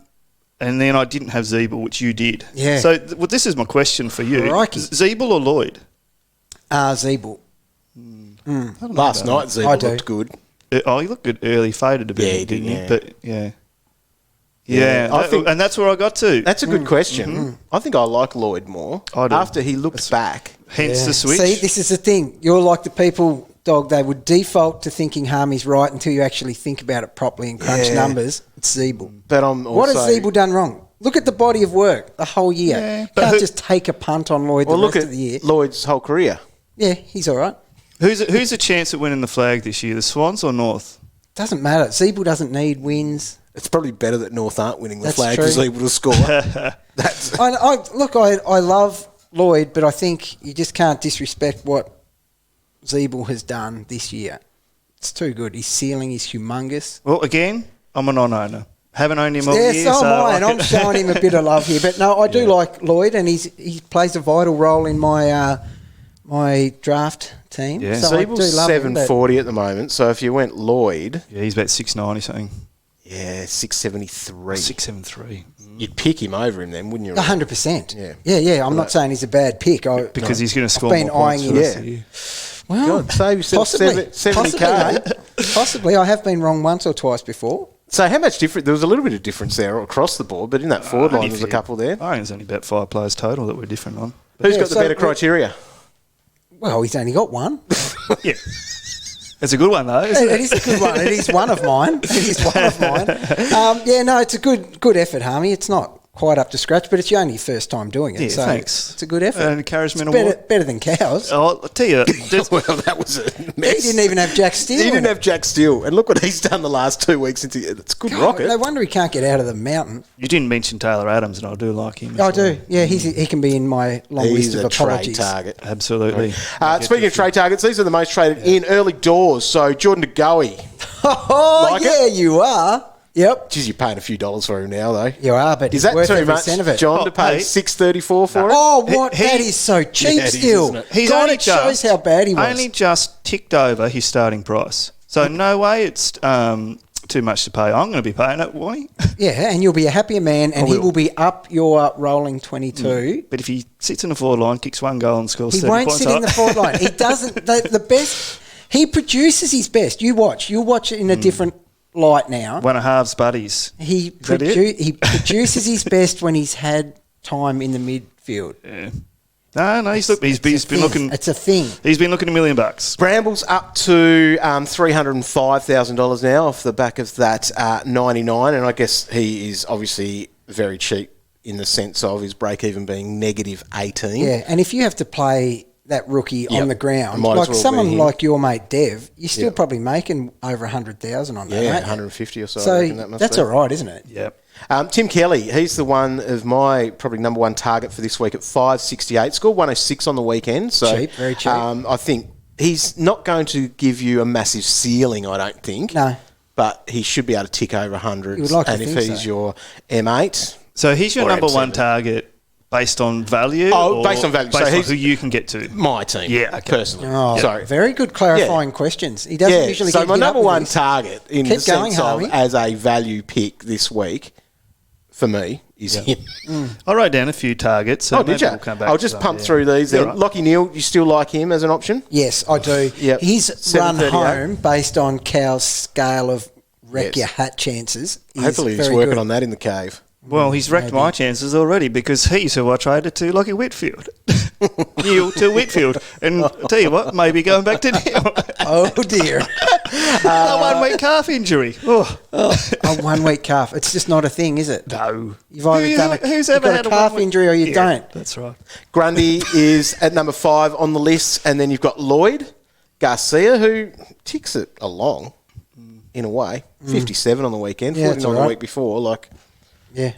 then I didn't have Zeeble, which you did. Yeah. So this is my question for you: Crikey. Zeeble or Lloyd? Zeeble. Last night, I Zebra do. looked good. He looked good early, faded a bit, Yeah, he didn't did, he? yeah. But yeah. Yeah, I think- and that's where I got to. That's a good question. I think I like Lloyd more. I do. After he looked back. Hence Yeah. the switch. See, this is the thing. You're like the people, dog, they would default to thinking Harmy's right until you actually think about it properly and crunch Yeah. numbers. It's Zeeble. But I'm also... What has Zeeble done wrong? Look at the body of work the whole year. Yeah, but Can't who- just take a punt on Lloyd Well, the look rest at of the year. Lloyd's whole career. Yeah, he's all right. Who's a chance at winning the flag this year? The Swans or North? Doesn't matter. Zeeble doesn't need wins. It's probably better that North aren't winning the That's flag true. because able to score. That's I love Lloyd, but I think you just can't disrespect what Zeeble has done this year. It's too good. His ceiling is humongous. Well, again, I'm a non-owner. Haven't owned him all Yeah, year. so am I, I and I'm showing him a bit of love here. But no, I do like Lloyd, and he plays a vital role in my my draft team. Yeah. So I do Zeebel's love him, but 740 at the moment. So if you went Lloyd, Yeah, he's about 690 something. yeah, 673. 673. you'd pick him over him then, wouldn't you? 100%. Yeah. I'm not saying he's a bad pick. Because he's going to score I've been more points eyeing for him. the rest of the year. Well, God, save yourself possibly, 70K. mate. Possibly. I have been wrong once or twice before. So how much different? There was a little bit of difference there across the board, but in that forward line, there's a couple there. I think there's only about 5 players total that we're different on. Who's got the better criteria? Well, he's only got one. Yeah. It's a good one, though, isn't It is a good one. It is one of mine. It's a good effort, Harmy. It's not quite up to scratch, but it's your only first time doing it. Yeah, so thanks. It's a good effort. An encouragement it's award. better than Cows. I'll tell you. Well, that was a mess. He didn't even have Jack Steele. He didn't have Jack Steele. And look what he's done the last 2 weeks. It's a good rocket. No wonder he can't get out of the mountain. You didn't mention Taylor Adams, and I do like him. I do. Yeah, he can be in my long list of apologies. He's a trade target. Absolutely. Speaking of trade targets, these are the most traded in early doors. So Jordan De Boer. Oh, you are. Yep. Geez, you're paying a few dollars for him now, though. You are, but is that worth too every much, cent of it. John, to pay $6.34 for it? Oh, what? That is so cheap still. It shows how bad he was. Only just ticked over his starting price. So no way it's too much to pay. I'm going to be paying it, won't he? Yeah, and you'll be a happier man, and he will be up your rolling 22. But if he sits in the forward line, kicks one goal and scores 30 points, points, he won't sit in the forward line. He doesn't. The best. He produces his best. You watch. You'll watch it in a different light now. One of halves buddies. He produces his best when he's had time in the midfield. Yeah. No, he's been looking. It's a thing. He's been looking $1 million. Brambles up to $305,000 now off the back of that 99, and I guess he is obviously very cheap in the sense of his break even being -18. Yeah, and if you have to play that rookie on the ground, might as like well someone be him. like your mate Dev, you're still probably making over 100,000 on that. Yeah, mate. 150 or so. So I reckon that must that's be. all right, isn't it? Yep. Tim Kelly, he's the one of my probably number one target for this week at 568. Scored 106 on the weekend. So, cheap, very cheap. I think he's not going to give you a massive ceiling, I don't think. No. But he should be able to tick over 100. You would like to and if think he's so. your M8. So he's your or number M7. one target based on value? Oh, or based on value. Based So on he's who you can get to? My team. Yeah, okay. Personally. Oh, Sorry. very good clarifying questions. He doesn't usually so get my hit number up with one these. target in Keep the going, sense of Harvey. as a value pick this week for me is him. I wrote down a few targets. So Oh, did you? We'll come back I'll to just some, pump yeah. through these then. Right. Lockie Neal, you still like him as an option? Yes, I do. Yep. His run 738. home based on Cal's scale of wreck Yes. your hat chances. Is Hopefully he's very working good. on that in the cave. Well, he's wrecked my chances already because he's who I traded to Lockie Whitfield. Neil to Whitfield. And I'll tell you what, maybe going back to Neil. Oh dear. A 1 week calf injury. Oh. A 1 week calf. It's just not a thing, is it? No. You've either done Who's you've ever got had a a calf 1 week injury or you Yeah, don't. That's right. Grundy is at number 5 on the list, and then you've got Lloyd Garcia, who ticks it along in a way. 57 on the weekend, Yeah, 49 that's on all the right. week before. Like, Yeah.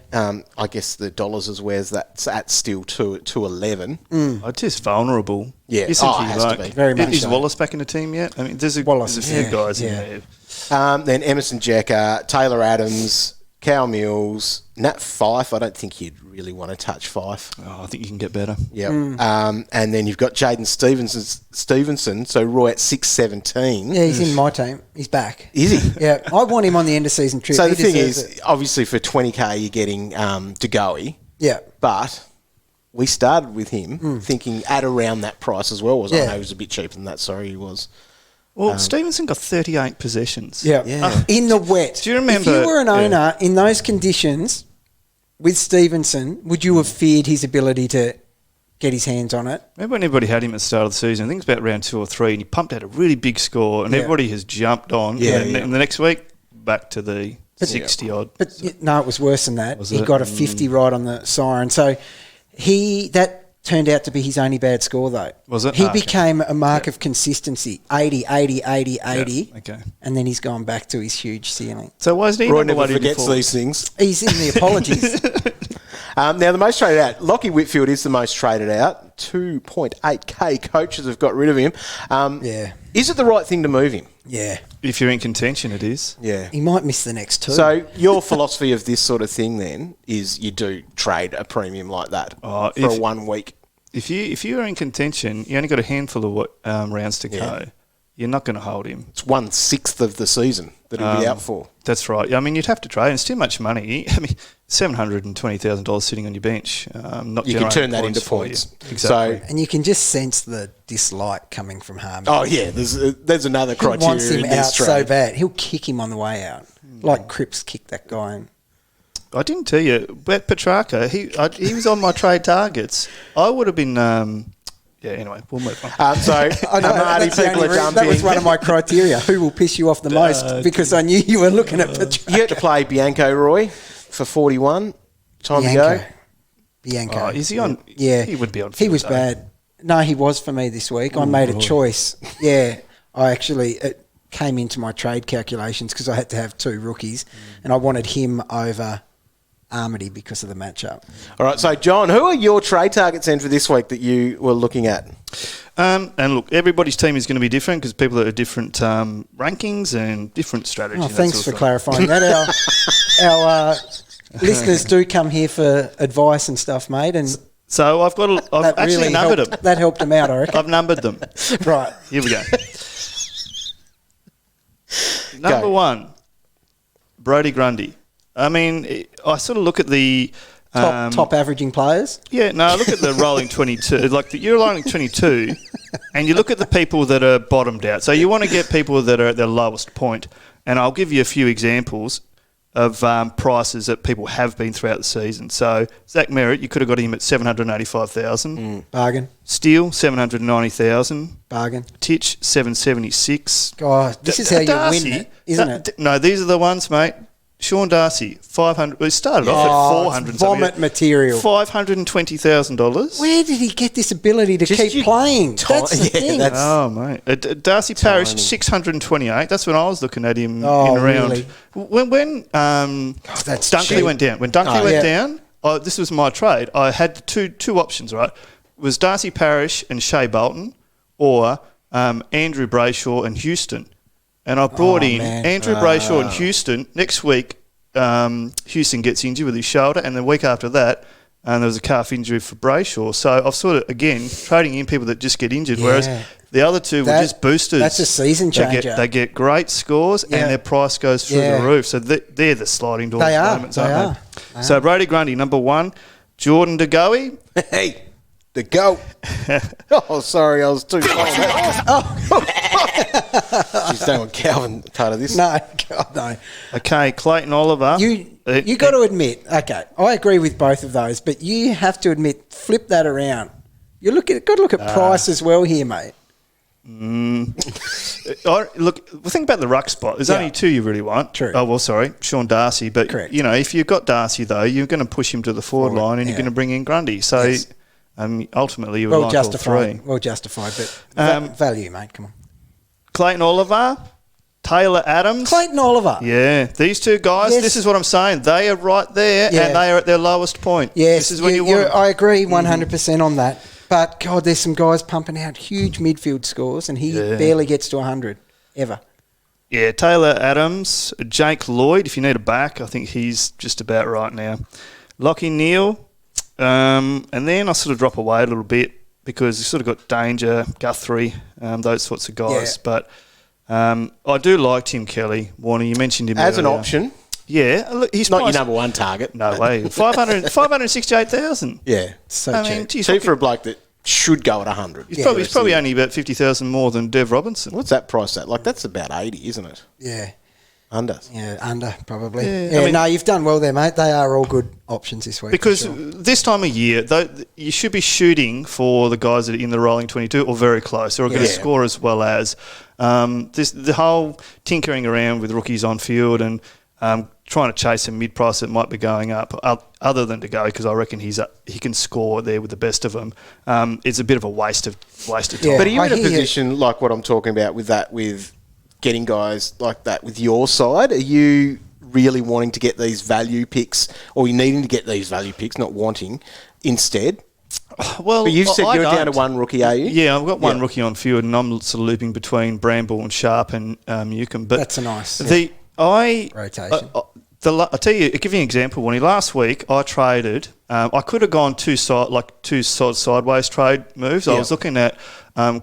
I guess the dollars is where's that's at still 211. Oh, just vulnerable. Yeah. You think Oh, it he has to like, be. Very much Is so. Wallace back in the team yet? I mean, there's a Wallace, few yeah, guys yeah. in there. Then Emerson Jekka, Taylor Adams, Cal Mills, Nat Fife. I don't think he'd really want to touch Fife. Oh, I think you can get better. Yep. And then you've got Jaden Stevenson, so Roy at 617. Yeah, he's in my team. He's back. Is he? Yeah, I want him on the end of season trip. So He the thing deserves is, it. obviously for 20k you're getting De Boer, Yeah. but we started with him thinking at around that price as well. I Yeah. know he was a bit cheaper than that. Sorry, he was. Well, Stevenson got 38 possessions. Yeah. In the wet. Do you remember- If you were an owner in those conditions with Stevenson, would you have feared his ability to get his hands on it? Remember when everybody had him at the start of the season? I think it's about round 2 or 3, and he pumped out a really big score, and Yeah. everybody has jumped on. Yeah, and yeah. then the next week, back to the 60-odd. But no, it was worse than that. Was He it? got a 50 right on the siren. So that turned out to be his only bad score, though. Was it? He Ah, okay. became a mark of consistency. 80, 80, 80, 80. Yeah, okay. And then he's gone back to his huge ceiling. So why isn't he Roy number never one in forgets before? these things. He's in the apologies. Now, the most traded out, Lockie Whitfield is the most traded out. 2.8k coaches have got rid of him. Yeah. Is it the right thing to move him? Yeah. If you're in contention, it is. Yeah. He might miss the next two. So your philosophy of this sort of thing then is you do trade a premium like that Oh, for if- a 1 week. If you are in contention, you only got a handful of rounds to go. you're not going to hold him. It's 1/6 of the season that he'll be out for. That's right. I mean, you'd have to trade. It's too much money. I mean, $720,000 sitting on your bench. Not you can turn that into points. Exactly. And you can just sense the dislike coming from Harmon. Oh, yeah. There's another criteria. He wants him in out this trade. so bad. He'll kick him on the way out. Like Cripps kicked that guy in. I didn't tell you, but Petrarca, he was on my trade targets. I would have been... anyway, we'll move on. So, I know, Marty, people are jumping. that was one of my criteria. Who will piss you off the most? Because I knew you were looking at Petrarca. You had to play Bianco, Roy, for 41. Time to go. Bianco. Oh, is he on? Yeah. He would be on. He was bad. No, he was for me this week. I made a choice. Yeah. I actually... It came into my trade calculations because I had to have 2 rookies and I wanted him over Armity because of the matchup. All right, so John, who are your trade targets then for this week that you were looking at? And look, everybody's team is going to be different because people are different rankings and different strategies. Oh, thanks for clarifying that. Our listeners do come here for advice and stuff, mate. And so I've actually really numbered them. That helped them out, I reckon. I've numbered them. Right. Here we go. Number 1, Brody Grundy. I mean, I sort of look at the... top averaging players? Yeah, no, I look at the rolling 22. You're rolling 22, and you look at the people that are bottomed out. So you want to get people that are at their lowest point. And I'll give you a few examples of prices that people have been throughout the season. So Zach Merritt, you could have got him at $785,000. Bargain. Steele, $790,000. Bargain. Titch, $776,000. God, this is how you win it, isn't it? No, these are the ones, mate. Sean Darcy, $500. We started off at $400. Vomit material. $520,000. Where did he get this ability to keep playing? That's the thing. Oh, mate. Darcy Parish, $628. That's when I was looking at him in around. Really? When Dunkley went down. When Dunkley went down, this was my trade. I had two options, right? It was Darcy Parish and Shea Bolton or Andrew Brayshaw and Houston. And I brought in Andrew Brayshaw and Houston. Next week, Houston gets injured with his shoulder, and the week after that, there was a calf injury for Brayshaw. So I've sort of, again, trading in people that just get injured, whereas the other two were just boosters. That's a season changer. They get great scores, and their price goes through the roof. So they're the sliding doors moments, aren't they? So Brody Grundy, number 1. Jordan De Boer. Hey. The goat. Oh, sorry, I was too far. Jeez, don't want Calvin part of this. No, God, no. Okay, Clayton Oliver. You got to admit, okay, I agree with both of those, but you have to admit, flip that around. Got to look at price as well here, mate. Look, think about the ruck spot. There's only 2 you really want. True. Oh, well, sorry, Sean Darcy. But, correct. If you've got Darcy, though, you're going to push him to the forward line and you're going to bring in Grundy. So... Yes. Ultimately, you would like all 3. Well justified, but value, mate. Come on. Clayton Oliver, Taylor Adams. Clayton Oliver. Yeah, these 2 guys, this is what I'm saying. They are right there, and they are at their lowest point. Yes, this is when you want them. I agree 100% on that. But, God, there's some guys pumping out huge midfield scores, and he barely gets to 100, ever. Yeah, Taylor Adams, Jake Lloyd, if you need a back, I think he's just about right now. Lockie Neal. And then I sort of drop away a little bit because you sort of got Danger, Guthrie, those sorts of guys. Yeah. But I do like Tim Kelly. Warner, you mentioned him as earlier. an option. Yeah, look, he's not your number 1 target. No way. 568,000. Yeah, so cheap. Cheap for a bloke that should go at 100. He's probably only about 50,000 more than Dev Robinson. What's that price at? That's about 80, isn't it? Yeah. Under. Yeah, under, probably. Yeah, you've done well there, mate. They are all good options this week. Because this time of year, you should be shooting for the guys that are in the rolling 22 or very close or are going to score as well as. The whole tinkering around with rookies on field and trying to chase a mid-price that might be going up, other than to go, because I reckon he can score there with the best of them, it's a bit of a waste of time. Yeah, but are you in a position like what I'm talking about with getting guys like that with your side? Are you really wanting to get these value picks, or you needing to get these value picks, not wanting, instead? Well, but you've said you're down to 1 rookie, are you? Yeah, I've got 1 rookie on field, and I'm sort of looping between Bramble and Sharp and Newcombe. But that's a nice rotation. I'll tell you, I'll give you an example. Last week I traded. I could have gone two sideways trade moves. I was looking at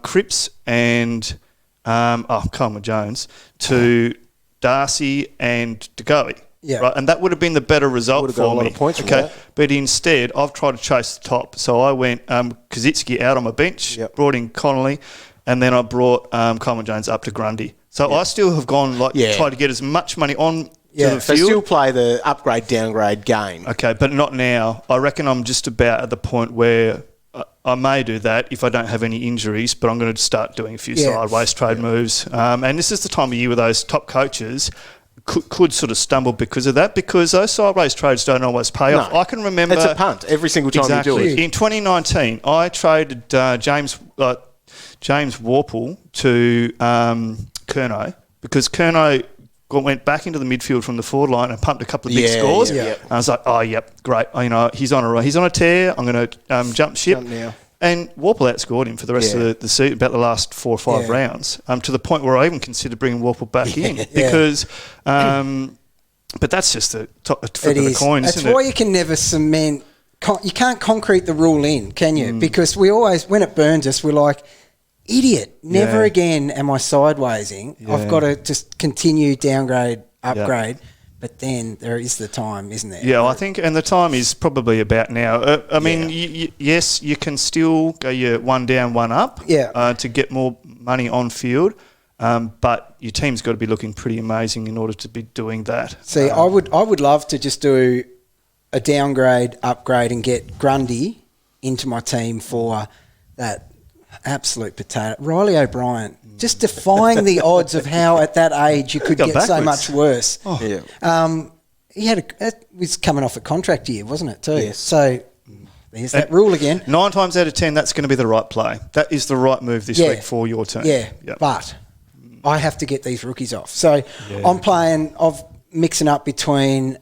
Cripps and Coleman Jones, to Darcy and De Boer. Yeah. Right, and that would have been the better result Would have for got a lot me. of points from that. But instead, I've tried to chase the top. So I went Kazitsky out on my bench, brought in Connolly, and then I brought Coleman Jones up to Grundy. So I still have gone tried to get as much money on to the field. They still play the upgrade downgrade game. Okay, but not now. I reckon I'm just about at the point where I may do that if I don't have any injuries, but I'm going to start doing a few sideways trade moves. And this is the time of year where those top coaches could sort of stumble because of that, because those sideways trades don't always pay off. I can remember... It's a punt every single time you do it. In 2019, I traded James Warple to Curnow because Curnow went back into the midfield from the forward line and pumped a couple of big scores. And I was like, great. He's on a tear. I'm going to jump ship. Now. And Warple outscored him for the rest of the season, about the last 4 or 5 rounds, to the point where I even considered bringing Warple back in because... but that's just a flip of the coin, isn't it? That's why you can never cement... You can't concrete the rule in, can you? Because we always, when it burns us, we're like, idiot, never again am I sidewaysing. I've got to just continue, downgrade, upgrade. But then there is the time, isn't there? Yeah, well, I think, and the time is probably about now. I mean, yes, you can still go your one down, one up to get more money on field, but your team's got to be looking pretty amazing in order to be doing that. See, I would love to just do a downgrade, upgrade, and get Grundy into my team for that absolute potato. Riley O'Brien, just defying the odds of how at that age you could get so much worse. He was coming off a contract year, wasn't it, too? Yes. So there's that rule again. 9 times out of 10, that's going to be the right play. That is the right move this week for your team. Yeah, but I have to get these rookies off. So I'm playing, mixing up between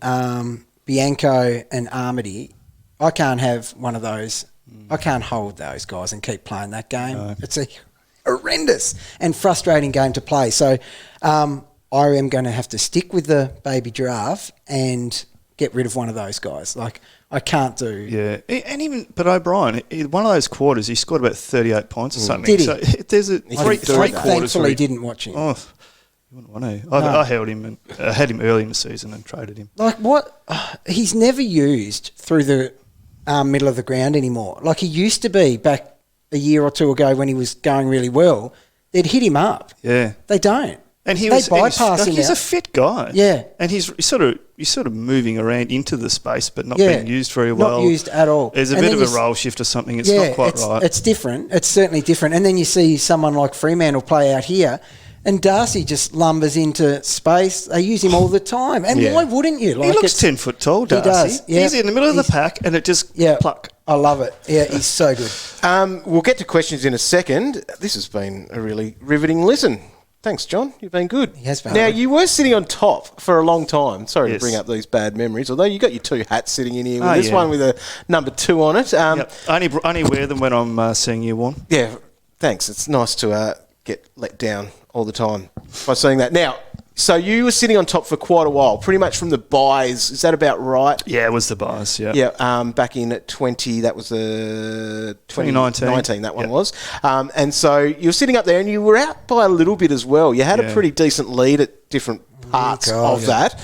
Bianco and Armady. I can't have one of those. I can't hold those guys and keep playing that game. No. It's a horrendous and frustrating game to play. So I am going to have to stick with the baby giraffe and get rid of one of those guys. Like, I can't do... Yeah, but O'Brien, one of those quarters, he scored about 38 points or something. Did he? So there's three quarters. Thankfully, didn't watch him. Oh, you wouldn't want to. I held him and had him early in the season and traded him. Like, what? He's never used through the middle of the ground anymore. Like he used to be back a year or two ago when he was going really well. They'd hit him up. Yeah. They don't. And bypass him. He's a fit guy. Yeah. And he's sort of moving around into the space but not being used very well. Not used at all. There's a bit of a role shift or something. It's not quite right. It's different. It's certainly different. And then you see someone like Fremantle play out here and Darcy just lumbers into space. They use him all the time. And why wouldn't you? Like, he looks 10 foot tall, Darcy. He does. Yep. He's in the middle of the pack and it just pluck. I love it. Yeah, he's so good. We'll get to questions in a second. This has been a really riveting listen. Thanks, John. You've been good. He has been. Now, you were sitting on top for a long time. Sorry to bring up these bad memories, although you got your 2 hats sitting in here with this one with a number 2 on it. I only wear them when I'm seeing you, Warren. Yeah, thanks. It's nice to get let down all the time by seeing that. Now, so you were sitting on top for quite a while, pretty much from the buys. Is that about right? Yeah, it was the buys, yeah. Yeah, back in at 20, that was 2019, that one was. And so you were sitting up there and you were out by a little bit as well. You had a pretty decent lead at different parts of that.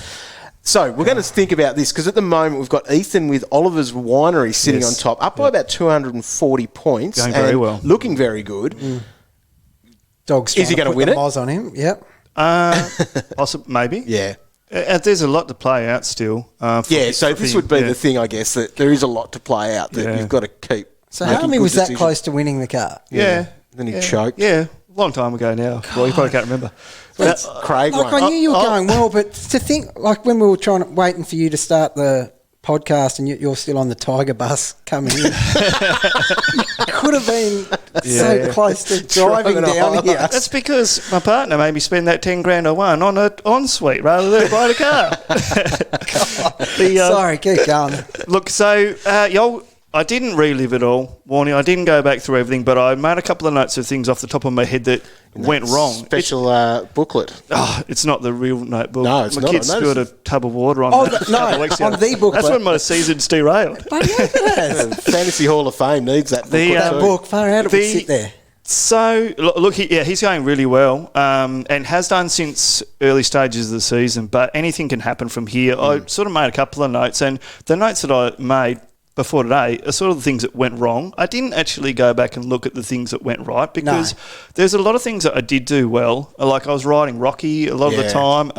So we're going to think about this because at the moment we've got Ethan with Oliver's Winery sitting on top, up by about 240 points. Going very well. Looking very good. Dog's Is he going to win it? Moz on him, yep. Possibly, maybe. Yeah. There's a lot to play out still. So this would be the thing, I guess, that there is a lot to play out that you've got to keep. So Harmy was that close to winning the car? Yeah. Then he choked. Yeah, a long time ago now. Well, you probably can't remember. That's Craig like one. I knew you were going well, but to think, like when we were waiting for you to start the podcast and you're still on the Tiger bus coming in. Could have been so close to driving down here. That's because my partner made me spend that 10 grand I won on an ensuite rather than buy a car. Sorry, keep going. Look, so I didn't relive it all, Warnie. I didn't go back through everything, but I made a couple of notes of things off the top of my head that went wrong. Special booklet. Oh, it's not the real notebook. No, it's my not. My kid spilled a tub of water on that a couple of weeks ago. On the booklet. That's when my season's derailed. But yeah, it has. Fantasy Hall of Fame needs that booklet That book, far out, it would sit there. So, look, he's going really well and has done since early stages of the season, but anything can happen from here. I sort of made a couple of notes, and the notes that I made before today are sort of the things that went wrong. I didn't actually go back and look at the things that went right because there's a lot of things that I did do well. Like I was riding Rocky a lot of the time.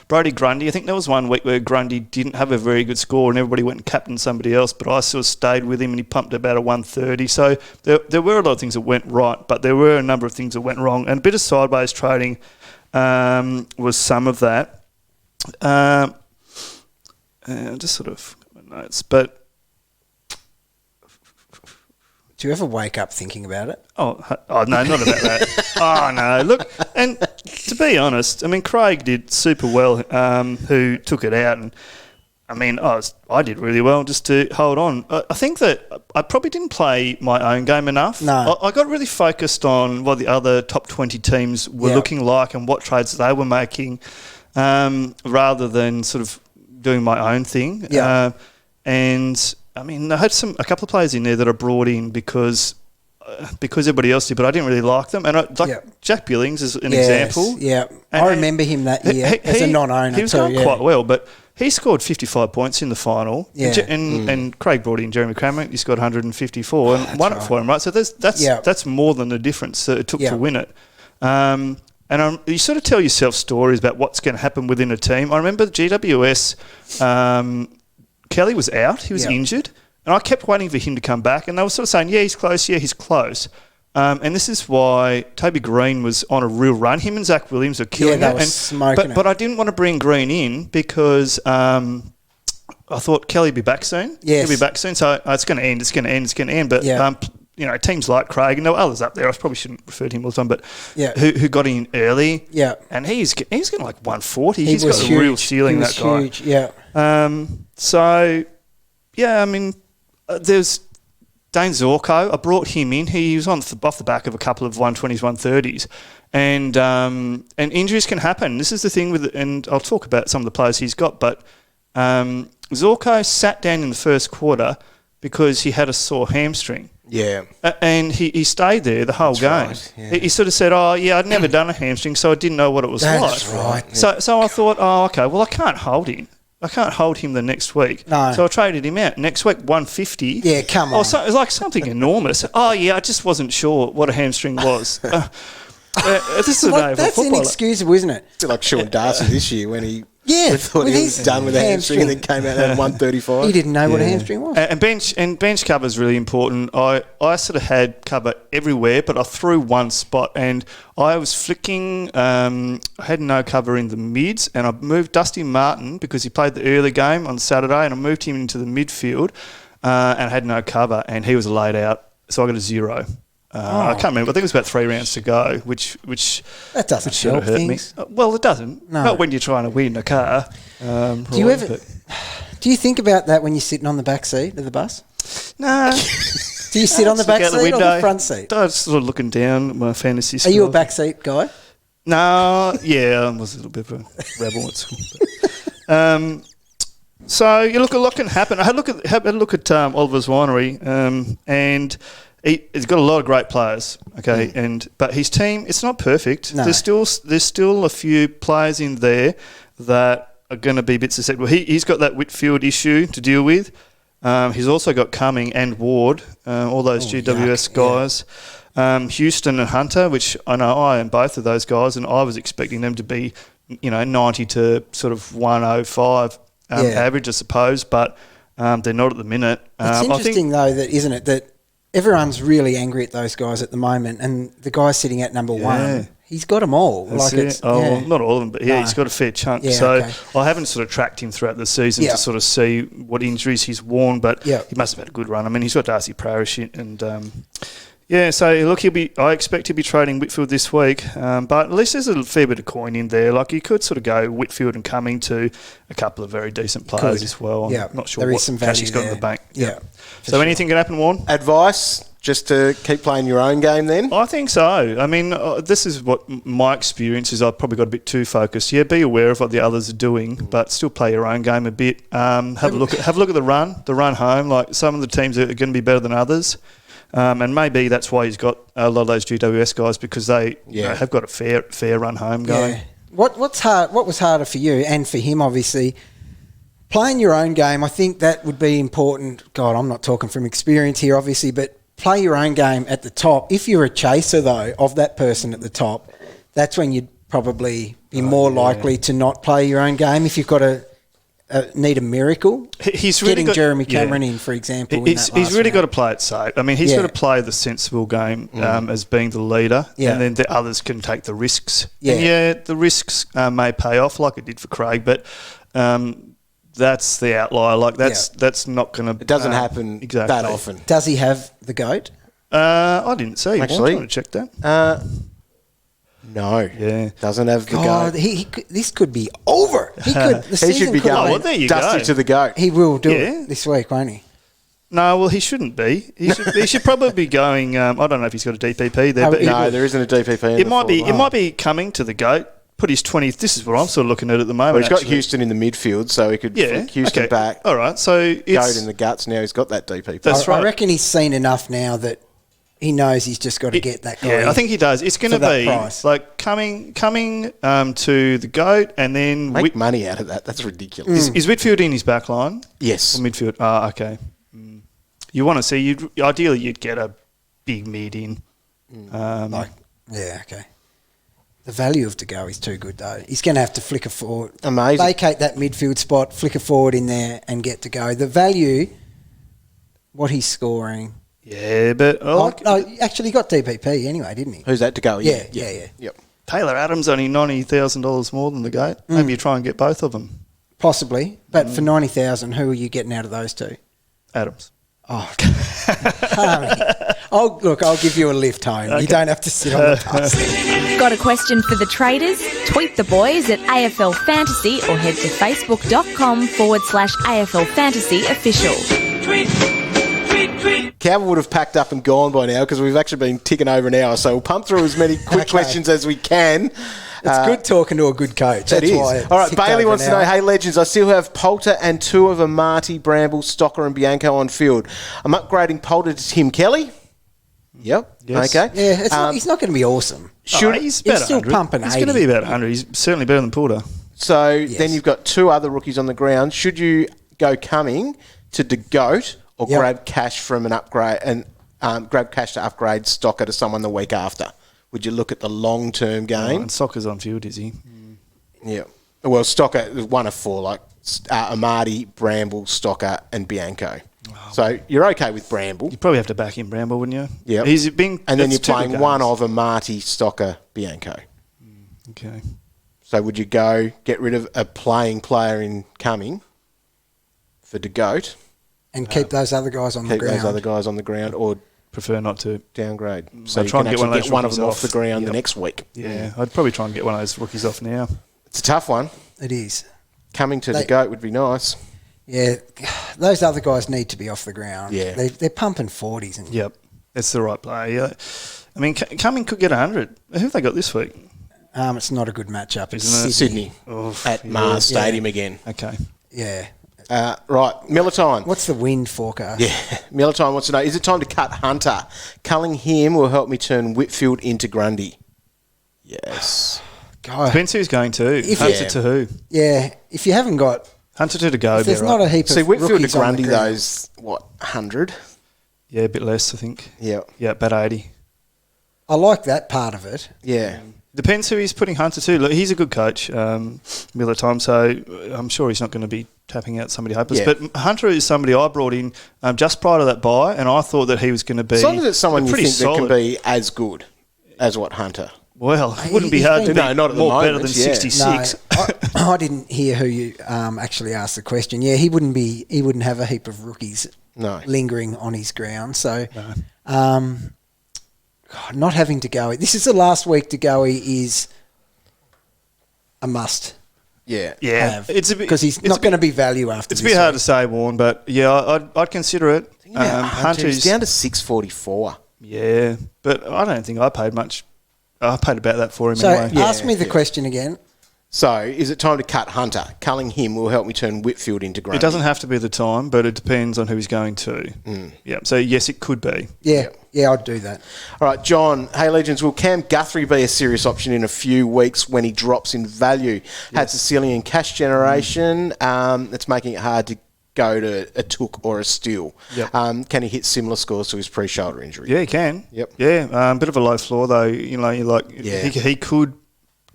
Brody Grundy, I think there was one week where Grundy didn't have a very good score and everybody went and captained somebody else, but I sort of stayed with him and he pumped about a 130. So there were a lot of things that went right, but there were a number of things that went wrong. And a bit of sideways trading was some of that. Just sort of got my notes, but do you ever wake up thinking about it? Oh no, not about that. Oh, no. Look, and to be honest, I mean, Craig did super well, who took it out. And, I mean, I did really well just to hold on. I think that I probably didn't play my own game enough. No. I got really focused on what the other top 20 teams were looking like and what trades they were making rather than sort of doing my own thing. Yeah. And I mean, I had a couple of players in there that I brought in because everybody else did, but I didn't really like them. And Jack Billings is an example. Yeah, and I remember him that year as a non-owner. He was going quite well, but he scored 55 points in the final. Yeah. And Craig brought in Jeremy Cramer. He scored 154 and won it for him, right? So that's more than the difference that it took to win it. And you sort of tell yourself stories about what's going to happen within a team. I remember the GWS. Kelly was out. He was injured. And I kept waiting for him to come back. And they were sort of saying, he's close. Yeah, he's close. And this is why Toby Green was on a real run. Him and Zach Williams are killing it. Smoking but I didn't want to bring Green in because I thought Kelly would be back soon. Yes. He'll be back soon. So it's going to end. But, teams like Craig, and there were others up there. I probably shouldn't refer to him all the time, but who got in early. Yeah. And he's getting like 140. He's got a real ceiling, that guy. Huge, yeah. I mean, there's Dane Zorko. I brought him in. He was off the back of a couple of 120s, 130s. And injuries can happen. This is the thing and I'll talk about some of the players he's got, but Zorko sat down in the first quarter because he had a sore hamstring. Yeah. And he stayed there the whole game. Right, yeah. He sort of said, I'd never done a hamstring, so I didn't know what it was like. That's right. Yeah. So I thought, okay, well, I can't hold him. I can't hold him the next week. No. So I traded him out. Next week, 150. Yeah, come on. It was like something enormous. I just wasn't sure what a hamstring was. This is the day of a That's footballer. inexcusable, isn't it? It's like Sean Darcy this year when he thought with he was his done with a hamstring and then came out at 135. He didn't know what a hamstring was. And bench cover is really important. I sort of had cover everywhere, but I threw one spot and I was flicking. I had no cover in the mids, and I moved Dusty Martin because he played the early game on Saturday, and I moved him into the midfield and I had no cover, and he was laid out, so I got a 0. I can't remember. I think it was about 3 rounds to go, which that doesn't sort of help hurt things. me. Well, it doesn't. No. Not when you're trying to win a car. Do you think about that when you're sitting on the back seat of the bus? No. Do you sit on the back seat or the front seat? I was sort of looking down at my fantasy score. Are you a back seat guy? No, yeah, I was a little bit of a rebel at school. So you look, a lot can happen. I had a look at Oliver's Winery, and he's got a lot of great players. Okay, but his team, it's not perfect. No. There's still a few players in there that are going to be a bit susceptible. He's got that Whitfield issue to deal with. He's also got Cumming and Ward, all those GWS guys. Yeah. Houston and Hunter, which I know I am both of those guys, and I was expecting them to be, 90 to sort of 105 average, I suppose, but they're not at the minute. It's interesting, though, isn't it, that everyone's really angry at those guys at the moment, and the guy sitting at number one, he's got them all. Well, not all of them, but he's got a fair chunk. I haven't sort of tracked him throughout the season to sort of see what injuries he's worn, but he must have had a good run. I mean, he's got Darcy Parish and so look, I expect he'll be trading Whitfield this week, but at least there's a fair bit of coin in there. Like you could sort of go Whitfield and Cumming to a couple of very decent players as well. I'm not sure what cash he's got in the bank. So anything can happen, Warren? Advice? Just to keep playing your own game then? I think so. I mean, this is what my experience is. I've probably got a bit too focused. Yeah, be aware of what the others are doing, but still play your own game a bit. Have a look at the run home. Like some of the teams are going to be better than others. And maybe that's why he's got a lot of those GWS guys, because they have got a fair run home going. Yeah. What was harder for you and for him, obviously, playing your own game? I think that would be important. God, I'm not talking from experience here, obviously, but play your own game at the top. If you're a chaser, though, of that person at the top, that's when you'd probably be more likely to not play your own game. If you've got need a miracle, he's really getting Jeremy Cameron in, for example. He's really got to play it safe. I mean, he's got to play the sensible game as being the leader, and then the others can take the risks. Yeah, and the risks may pay off, like it did for Craig, but that's the outlier. Like that's not going to. It doesn't happen that often. Does he have the goat? I didn't see. Actually, I want to check that. No. Yeah. Doesn't have the goat. This could be over. He should be going. There you Dusty go. to the goat. He will do it this week, won't he? No, well, he shouldn't be. He should probably be going. I don't know if he's got a DPP there, but no, there isn't a DPP. It might be coming to the goat. Put his 20th. This is what I'm sort of looking at the moment. Well, he's got Houston in the midfield, so he could flick Houston back. All right, so goat in the guts. Now he's got that DPP. That's right. I reckon he's seen enough now that he knows he's just got to get that guy. Yeah, I think he does. It's going to be like coming to the goat and then make money out of that. That's ridiculous. Is Whitfield in his back line? Yes. Or midfield. Okay. You want to see? Ideally, you'd get a big mid in. Okay. The value of De Boer is too good, though. He's going to have to flicker forward. Amazing. Vacate that midfield spot, flicker forward in there and get De Boer. The value, what he's scoring. Yeah, but... actually, he got DPP anyway, didn't he? Who's that, De Boer? Yeah. Yep. Taylor Adams only $90,000 more than the goat. Maybe you try and get both of them. Possibly. But for $90,000, who are you getting out of those two? Adams. Oh, I'll give you a lift home. Okay. You don't have to sit on the bus. Got a question for the traders? Tweet the boys at AFL Fantasy or head to facebook.com/AFL Fantasy Official. Campbell would have packed up and gone by now because we've actually been ticking over an hour, so we'll pump through as many quick questions as we can. It's good talking to a good coach. It is. All right, Bailey wants to know, hey, legends, I still have Poulter and two of Amati, Bramble, Stocker and Bianco on field. I'm upgrading Poulter to Tim Kelly. Yep. Yes. Okay. Yeah, he's not going to be awesome. He's still pumping 80. He's going to be about 100. He's certainly better than Poulter. So then you've got two other rookies on the ground. Should you go Cumming to De Goat or grab cash from an upgrade and grab cash to upgrade Stocker to someone the week after? Would you look at the long-term game? And Stocker's on field, is he? Yeah. Well, Stocker, one of four, like Amati, Bramble, Stocker and Bianco. So you're okay with Bramble. You'd probably have to back in Bramble, wouldn't you? Yeah. And then you're playing one of Amati, Stocker, Bianco. Okay. So would you go get rid of a playing player in Cumming for De Goat? And keep those other guys on the ground. Keep those other guys on the ground or... Prefer not to downgrade. So you try can and get one of them off the ground the next week. Yeah, I'd probably try and get one of those rookies off now. It's a tough one. It is. Coming to the goat would be nice. Yeah, those other guys need to be off the ground. Yeah. They're pumping 40s. Yep, that's the right play. Yeah. I mean, Cumming could get 100. Who have they got this week? It's not a good matchup. It's Sydney. At Mars Stadium again. Okay. Yeah. Right, Millertime. What's the wind forecast? Yeah, Millertime wants to know, is it time to cut Hunter? Culling him will help me turn Whitfield into Grundy. Yes. God. Depends who's going to. Hunter to who? Yeah, if you haven't got... Hunter to go. There's not a heap of Whitfield to Grundy, those, 100? Yeah, a bit less, I think. Yeah. Yeah, about 80. I like that part of it. Yeah. Depends who he's putting Hunter to. Look, he's a good coach, Millertime, so I'm sure he's not going to be tapping out somebody hopeless. Yeah. But Hunter is somebody I brought in just prior to that bye, and I thought that he was going to be as long as it's someone you think solid. that can be as good as what Hunter. Well, it wouldn't be hard to be not at the more moment, better than 66. No, I didn't hear who you actually asked the question. Yeah, he wouldn't have a heap of rookies lingering on his ground. So, not having De Boer. This is the last week De Boer is a must. Yeah. It's because he's not going to be value after. It's a bit hard to say, Warren, but yeah, I'd consider it. Hunter's down to 644. Yeah, but I don't think I paid much. I paid about that for him so anyway. ask me the question again. So, is it time to cut Hunter? Culling him will help me turn Whitfield into Grundy. It doesn't have to be the time, but it depends on who he's going to. Yeah. So, yes, it could be. Yeah, I'd do that. All right, John. Hey, Legends, will Cam Guthrie be a serious option in a few weeks when he drops in value? Yes. Had Sicilian cash generation. It's making it hard to go to a took or a steal. Yep. Can he hit similar scores to his pre-shoulder injury? Yeah, he can. Yep. Yeah, bit of a low floor, though. He could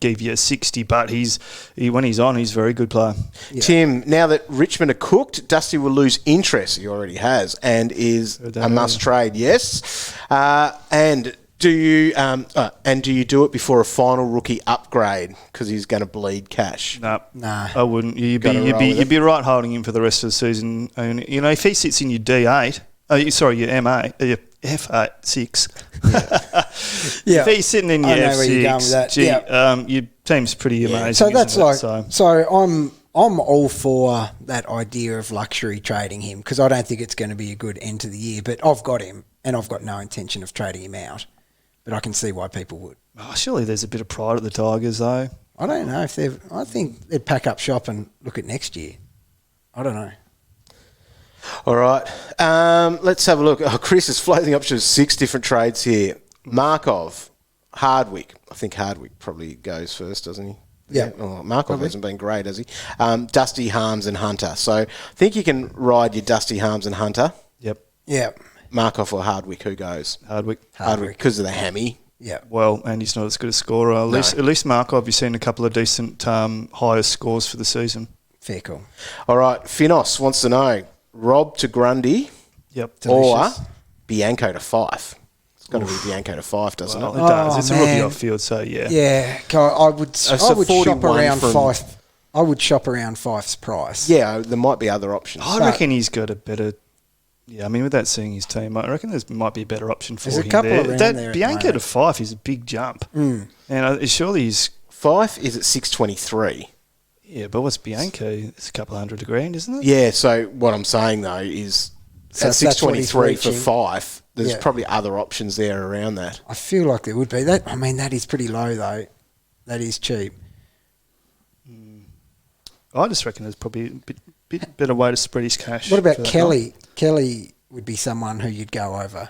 give you a 60, but when he's on, he's a very good player. Yeah. Tim, now that Richmond are cooked, Dusty will lose interest. He already has, and is a must trade. Yes, and do you do it before a final rookie upgrade because he's going to bleed cash? Nah, I wouldn't. You'd be right holding him for the rest of the season. And if he sits in your D8, your M8, your F8, 6. Yeah. If he's sitting in your F6, your team's pretty amazing. So that's I'm all for that idea of luxury trading him because I don't think it's going to be a good end to the year. But I've got him, and I've got no intention of trading him out. But I can see why people would. Oh, surely there's a bit of pride at the Tigers, though. I don't know if they've. I think they'd pack up shop and look at next year. I don't know. All right. Let's have a look. Oh, Chris is floating up to 6 different trades here. Markov, Hardwick. I think Hardwick probably goes first, doesn't he? Yeah. Well, Markov hasn't been great, has he? Dusty, Harms and Hunter. So I think you can ride your Dusty, Harms and Hunter. Yep. Yeah. Markov or Hardwick, who goes? Hardwick because of the hammy. Yeah. Well, and he's not as good a scorer. At least Markov, you've seen a couple of decent highest scores for the season. Fair call. All right. Finos wants to know, Rob to Grundy, delicious. Or Bianco to Fife. It's got to be Bianco to Fife, doesn't it? It does. It's a rookie off field, so yeah. Yeah, I would shop around Fife. I would shop around Fife's price. Yeah, there might be other options. I reckon he's got a better. Yeah, I mean, without seeing his team, I reckon there might be a better option for him. There's a couple around there. Bianco to Fife is a big jump, and surely he's Fife is at 623. Yeah, but what's Bianco? It's a couple $100,000, isn't it? Yeah. So what I'm saying though is at 623 for Fife, there's probably other options there around that. I feel like there would be. That is pretty low though. That is cheap. I just reckon there's probably a bit better way to spread his cash. What about Kelly? Kelly would be someone who you'd go over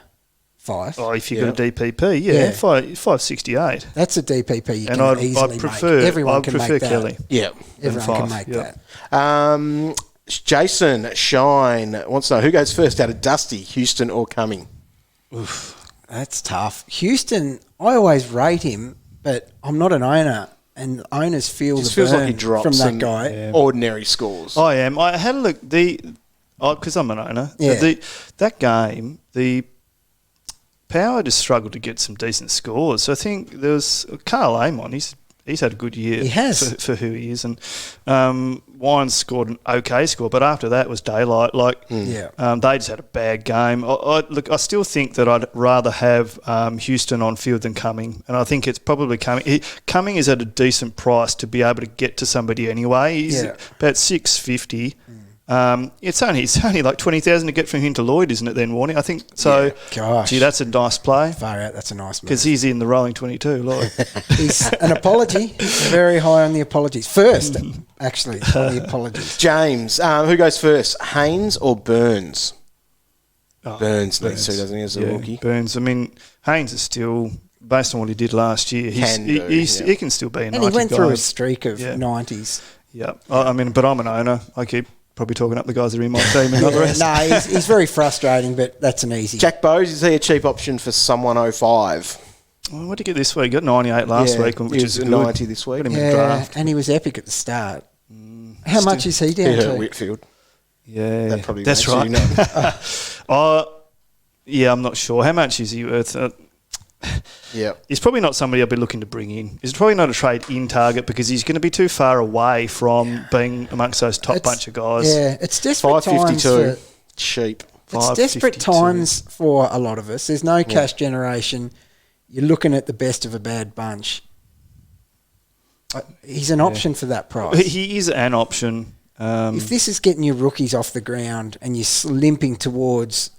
Fife. Oh, if you got a DPP, 568. That's a DPP you can easily make. Everyone can make that. Kelly. Yeah, everyone can make that. Jason Shine wants to know who goes first out of Dusty, Houston or Cumming. Oof, that's tough. Houston, I always rate him, but I'm not an owner. And owners feel the feels burn like he drops from that guy. Ordinary scores. I am. I had a look. Because I'm an owner. Yeah. That game, the Power just struggled to get some decent scores. So I think there was Carl Amon. He's had a good year. He has for who he is, and Wines scored an okay score, but after that was daylight. They just had a bad game. I still think that I'd rather have Houston on field than Cumming, and I think it's probably Cumming. Cumming is at a decent price to be able to get to somebody anyway. He's about $650. It's only like 20,000 to get from him to Lloyd, isn't it? Then Warnie, I think so. Gosh, gee, that's a nice play. Far out, that's a nice move because he's in the rolling 22. Lloyd, he's an apology. He's very high on the apologies. First, actually, on the apologies. James, who goes first, Haynes or Burns? Burns needs to, doesn't he, as a rookie? Burns. I mean, Haynes is still, based on what he did last year, he can still be a 90 and he went guy. through a streak of 90s. Yeah, I mean, but I'm an owner. I keep probably talking up the guys that are in my team and not the rest. No, he's very frustrating, but that's an easy. Jack Bowes, is he a cheap option for someone 05? Well, what did he get this week? He got 98 last week, which is 90 this week. Got him in the draft. And he was epic at the start. How much is he down to? Whitfield. Yeah, that's right. I'm not sure. How much is he worth? He's probably not somebody I'll be looking to bring in. He's probably not a trade-in target because he's going to be too far away from being amongst those top bunch of guys. Yeah, it's desperate times for... Cheap. It's desperate times for a lot of us. There's no cash generation. You're looking at the best of a bad bunch. He's an option for that price. He is an option. If this is getting your rookies off the ground and you're limping towards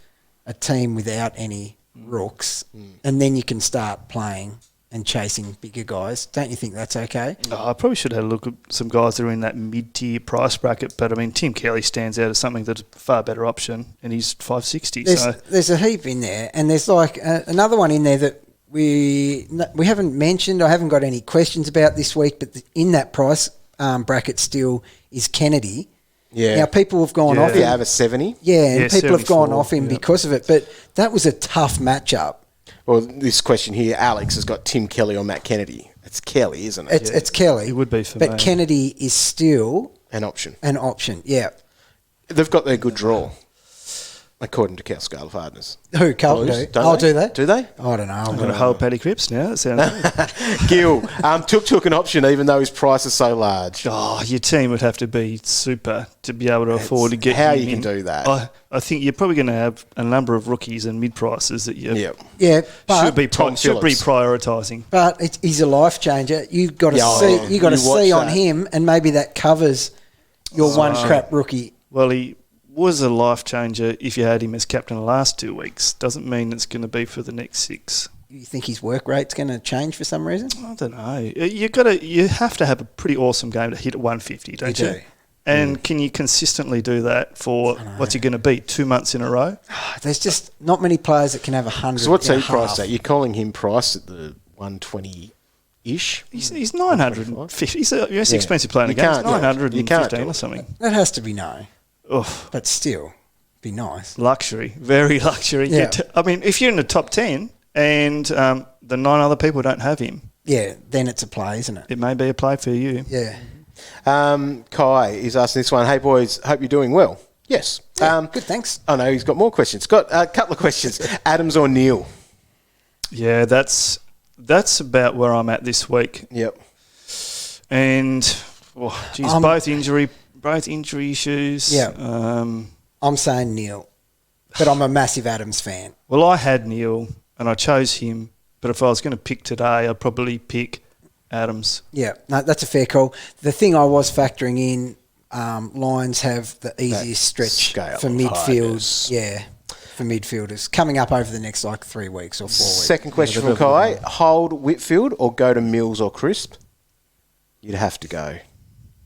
a team without any rooks, and then you can start playing and chasing bigger guys. Don't you think that's okay? I probably should have had a look at some guys that are in that mid-tier price bracket, but I mean, Tim Kelly stands out as something that's a far better option, and he's $5.60. There's a heap in there, and there's like another one in there that we haven't mentioned. I haven't got any questions about this week, but in that price bracket still is Kennedy. Yeah. Now, people have gone off him. Yeah, over 70. Yeah, and people have gone 74, off him because of it, but that was a tough matchup. Well, this question here, Alex has got Tim Kelly or Matt Kennedy. It's Kelly, isn't it? It's Kelly. It would be for me. But Kennedy is still An option. Yeah. They've got their good draw, according to Cal Scale of Hardness. Who, Carlton Blues, do? don't Do they? Do they? I don't know. I'm going to hold Paddy Cripps now. That sounds good. Gil, took an option even though his price is so large. Oh, your team would have to be super to be able to afford to get how him you can in. do that. I think you're probably going to have a number of rookies and mid-prices that you Yeah, but should be Tom Phillips. prioritising. But he's a life changer. You've got to Yeah, see. You got to you watch see on that. him, and maybe that covers your one crap rookie. Well, he was a life changer if you had him as captain the last 2 weeks. Doesn't mean it's going to be for the next 6. You think his work rate's going to change for some reason? I don't know. You have to have a pretty awesome game to hit at 150, don't you? do. And can you consistently do that for what's he going to be 2 months in a row? There's just not many players that can have 100. So what's in he a priced half. at? You're calling him priced at the 120-ish? He's 950. He's an expensive player in the You game. He's can't, yeah. 915 You can't do or it. something. That has to be no, Oof. but still, be nice. Luxury. Very luxury. Yeah. I mean, if you're in the top 10 and the 9 other people don't have him, Yeah, then it's a play, isn't it? it may be a play for you. Yeah. Kai is asking this one. Hey, boys, hope you're doing well. Yes. Good, thanks. Oh, no, he's got more questions. Got a couple of questions. Adams or Neil? Yeah, that's about where I'm at this week. Yep. And, both injury issues. Yeah. I'm saying Neil, but I'm a massive Adams fan. Well, I had Neil and I chose him, but if I was going to pick today, I'd probably pick Adams. Yeah, no, that's a fair call. The thing I was factoring in, Lions have the easiest stretch scale for of midfield. hardness. Yeah, for midfielders coming up over the next 3 weeks or 4 weeks. Second question from Kai. Hold Whitfield or go to Mills or Crisp? You'd have to go.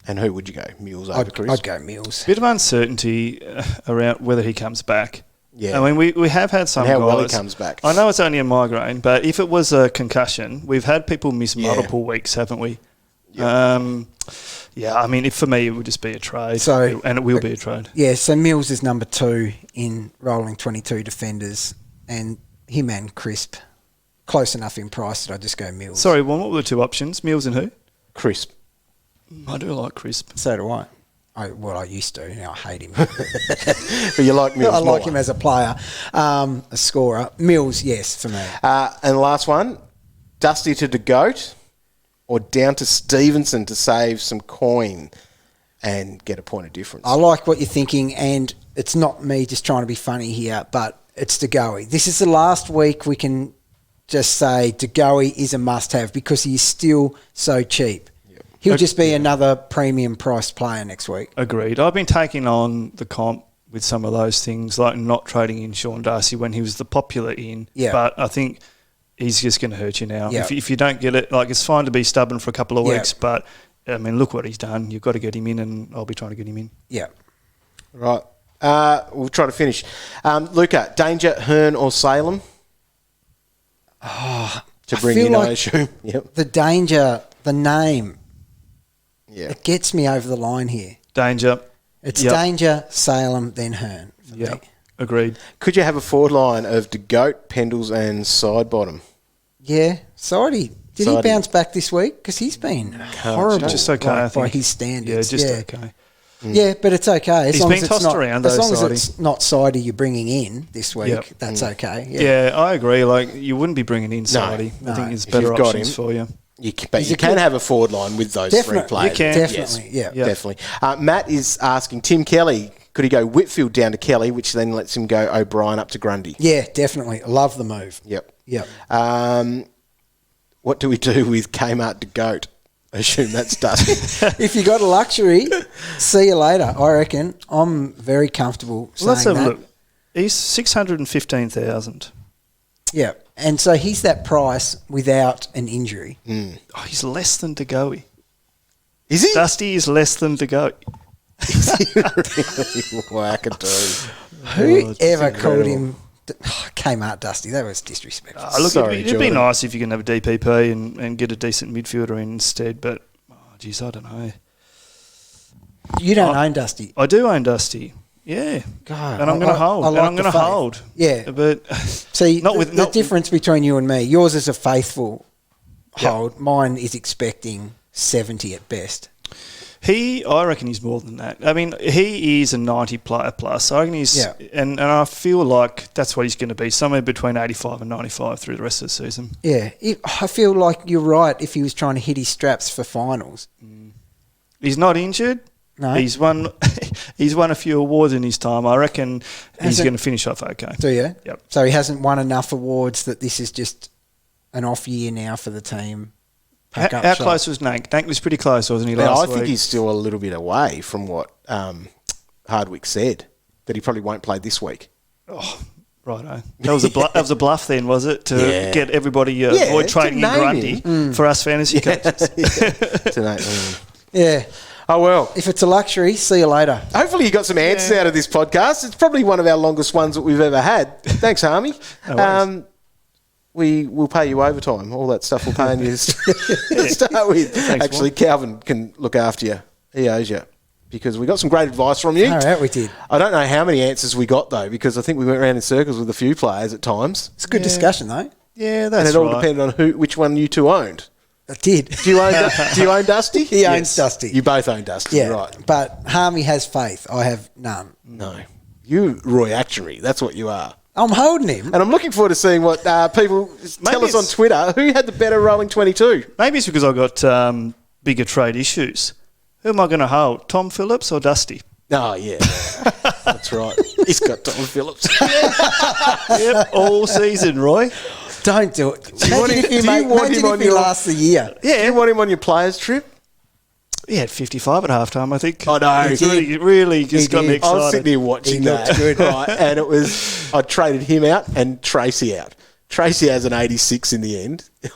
And who would you go? Mills over Crisp? I'd go Mills. Bit of uncertainty around whether he comes back. Yeah. I mean, we have had some And how guys. well he comes back. I know it's only a migraine, but if it was a concussion, we've had people miss multiple weeks, haven't we? Yep. I mean, for me, it would just be a trade. And it will be a trade. Yeah, so Mills is number 2 in rolling 22 defenders, and him and Crisp close enough in price that I just go Mills. Sorry, what were the 2 options? Mills and who? Crisp. I do like Crisp. So do I. I used to. Now I hate him. But you like Mills I like more. him as a player, a scorer. Mills, yes, for me. And the last one, Dusty to DeGoat or down to Stevenson to save some coin and get a point of difference? I like what you're thinking, and it's not me just trying to be funny here, but it's De Goey. This is the last week we can just say De Goey is a must-have because he is still so cheap. He'll just be another premium priced player next week. Agreed. I've been taking on the comp with some of those things, like not trading in Sean Darcy when he was the popular in. Yeah. But I think he's just going to hurt you now. Yeah. If you don't get it, it's fine to be stubborn for a couple of weeks, but, I mean, look what he's done. You've got to get him in, and I'll be trying to get him in. Yeah. Right. We'll try to finish. Luca, Danger, Hearn or Salem? To bring in Oshum. Yep. The Danger, the name, Yeah. it gets me over the line here. Danger. It's Danger, Salem, then Hearn for me. Agreed. Could you have a forward line of DeGoat, Pendles and Sidebottom? Yeah. Sorry. Did he Sidey. bounce back this week? Because he's been horrible Just okay, I think. by his standards. Yeah, just okay. Yeah, but it's okay. As He's long been as it's tossed not, around, as though, long as Sidey. it's not Sidey you're bringing in this week, Yep. that's okay. Yeah, I agree. You wouldn't be bringing in Sidey. no. I think there's If better you've got options him, for you. But you can have a forward line with those three players. You can. Definitely, Yes, yeah. definitely. Matt is asking, Tim Kelly, could he go Whitfield down to Kelly, which then lets him go O'Brien up to Grundy? Yeah, definitely. I love the move. Yep. Yep. What do we do with Kmart to Goat? I assume that's done. If you got a luxury, see you later. I reckon I'm very comfortable saying Let's have that. a look. He's 615,000. Yeah. And so he's that price whatout an injury. Oh, he's less than De Boer. Is he? Dusty is less than De Boer. Is he really wackadoo? Whoever called him Kmart Dusty, that was disrespectful. Look, Sorry, it'd be nice if you can have a DPP and get a decent midfielder instead, but, geez, I don't know. You don't own Dusty. I do own Dusty. Yeah. God, And I'm going to hold. I like I'm going to the faith. hold. Yeah. But See, not the difference between you and me, yours is a faithful hold. Mine is expecting 70 at best. I reckon he's more than that. I mean, he is a 90 player plus. I reckon he's, and I feel like that's what he's going to be, somewhere between 85 and 95 through the rest of the season. Yeah. I feel like you're right if he was trying to hit his straps for finals. He's not injured. No. He's won a few awards in his time. I reckon he's going to finish off okay. Do you? Yep. So he hasn't won enough awards that this is just an off year now for the team. How close was Nank? Nank was pretty close, wasn't he, last week? I think he's still a little bit away from what Hardwick said, that he probably won't play this week. Oh, righto. That was a bluff then, was it? To get everybody avoid trading in Grundy for us fantasy coaches. Yeah. Oh, well. If it's a luxury, see you later. Hopefully you got some answers out of this podcast. It's probably one of our longest ones that we've ever had. Thanks, Harmy. No we will pay you overtime. All that stuff we'll pay you to start with. Thanks, actually, Calvin can look after you. He owes you. Because we got some great advice from you. All right, we did. I don't know how many answers we got, though, because I think we went around in circles with a few players at times. It's a good discussion, though. Yeah, that's right. And it all depended on which one you two owned. I did. Do you own Dusty? He owns Dusty. You both own Dusty, Yeah, right. but Harmy has faith. I have none. No. You Roy Actuary. That's what you are. I'm holding him. And I'm looking forward to seeing what people tell us on Twitter. Who had the better rolling 22? Maybe it's because I've got bigger trade issues. Who am I going to hold? Tom Phillips or Dusty? Oh, yeah. That's right. He's got Tom Phillips. Yep, all season, Roy. Don't do it. Do you want him on your last the year? Yeah. Do you want him on your players trip? He had 55 at halftime, I think. I know. Really just got me excited. I was sitting there watching that. Good, right? And I traded him out and Tracy out. Tracy has an 86 in the end. It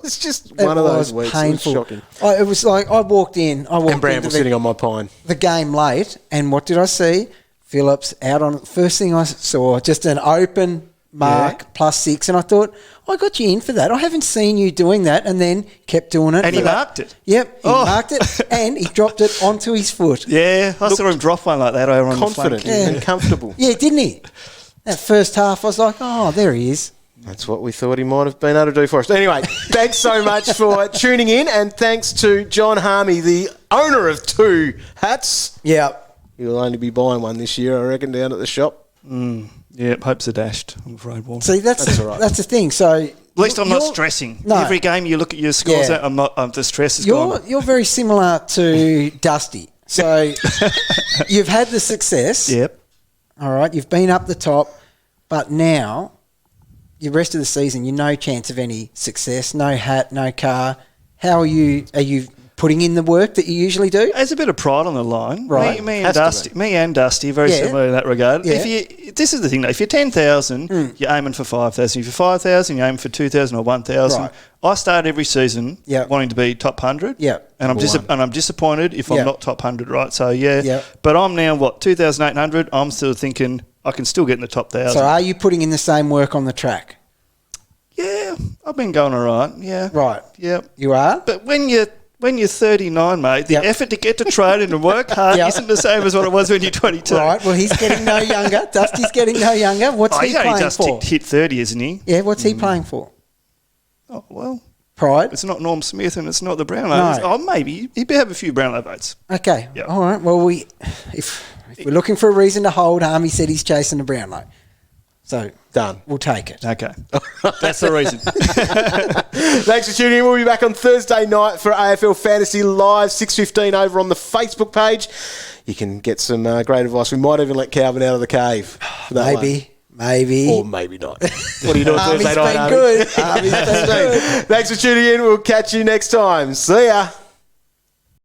was just one of those weeks. Painful. It was shocking. It was like I walked in. And Bramble sitting on my pine. The game late, and what did I see? Phillips out on. First thing I saw, just an open mark +6, and I thought, I got you in for that. I haven't seen you doing that, and then kept doing it. And he marked it. Yep, he marked it, and he dropped it onto his foot. Yeah, I saw him drop one like that over on the flank. Confident and comfortable. Yeah, didn't he? That first half, I was like, oh, there he is. That's what we thought he might have been able to do for us. Anyway, thanks so much for tuning in, and thanks to John Harmy, the owner of 2 hats. Yeah. He'll only be buying one this year, I reckon, down at the shop. Yeah, hopes are dashed, I'm afraid, Warren. See, that's all right. That's the thing. So at least I'm not stressing. No. Every game you look at your scores, the stress is gone. You're very similar to Dusty. So you've had the success. Yep. All right, you've been up the top, but now the rest of the season, you're no chance of any success. No hat, no car. How are you? Are you putting in the work that you usually do? There's a bit of pride on the line. Right. Me and Dusty are very similar in that regard. Yeah. This is the thing, though. If you're 10,000, you're aiming for 5,000. If you're 5,000, you're aiming for 2,000 or 1,000. Right. I start every season wanting to be top 100. Yeah. And I'm disappointed if I'm not top 100, right? So, Yeah. But I'm now, 2,800? I'm still thinking I can still get in the top 1,000. So are you putting in the same work on the track? Yeah, I've been going all right. Yeah. Right. Yeah. You are? But when you're 39, mate, the effort to get to training and work hard isn't the same as what it was when you're 22. Right, well, he's getting no younger. Dusty's getting no younger. What's he playing only just for? hit 30, isn't he? Yeah, what's he playing for? Oh, well. Pride? It's not Norm Smith and it's not the Brownlow. No. Oh, maybe. He'd have a few Brownlow votes. Okay. Yep. All right. Well, if we're looking for a reason to hold, Harmy said he's chasing the Brownlow. So done. We'll take it. Okay. That's the reason. Thanks for tuning in. We'll be back on Thursday night for AFL Fantasy Live, 6:15 over on the Facebook page. You can get some great advice. We might even let Calvin out of the cave. For that Maybe. Or maybe not. What are you doing Thursday night, Harmy's been good. Thanks for tuning in. We'll catch you next time. See ya.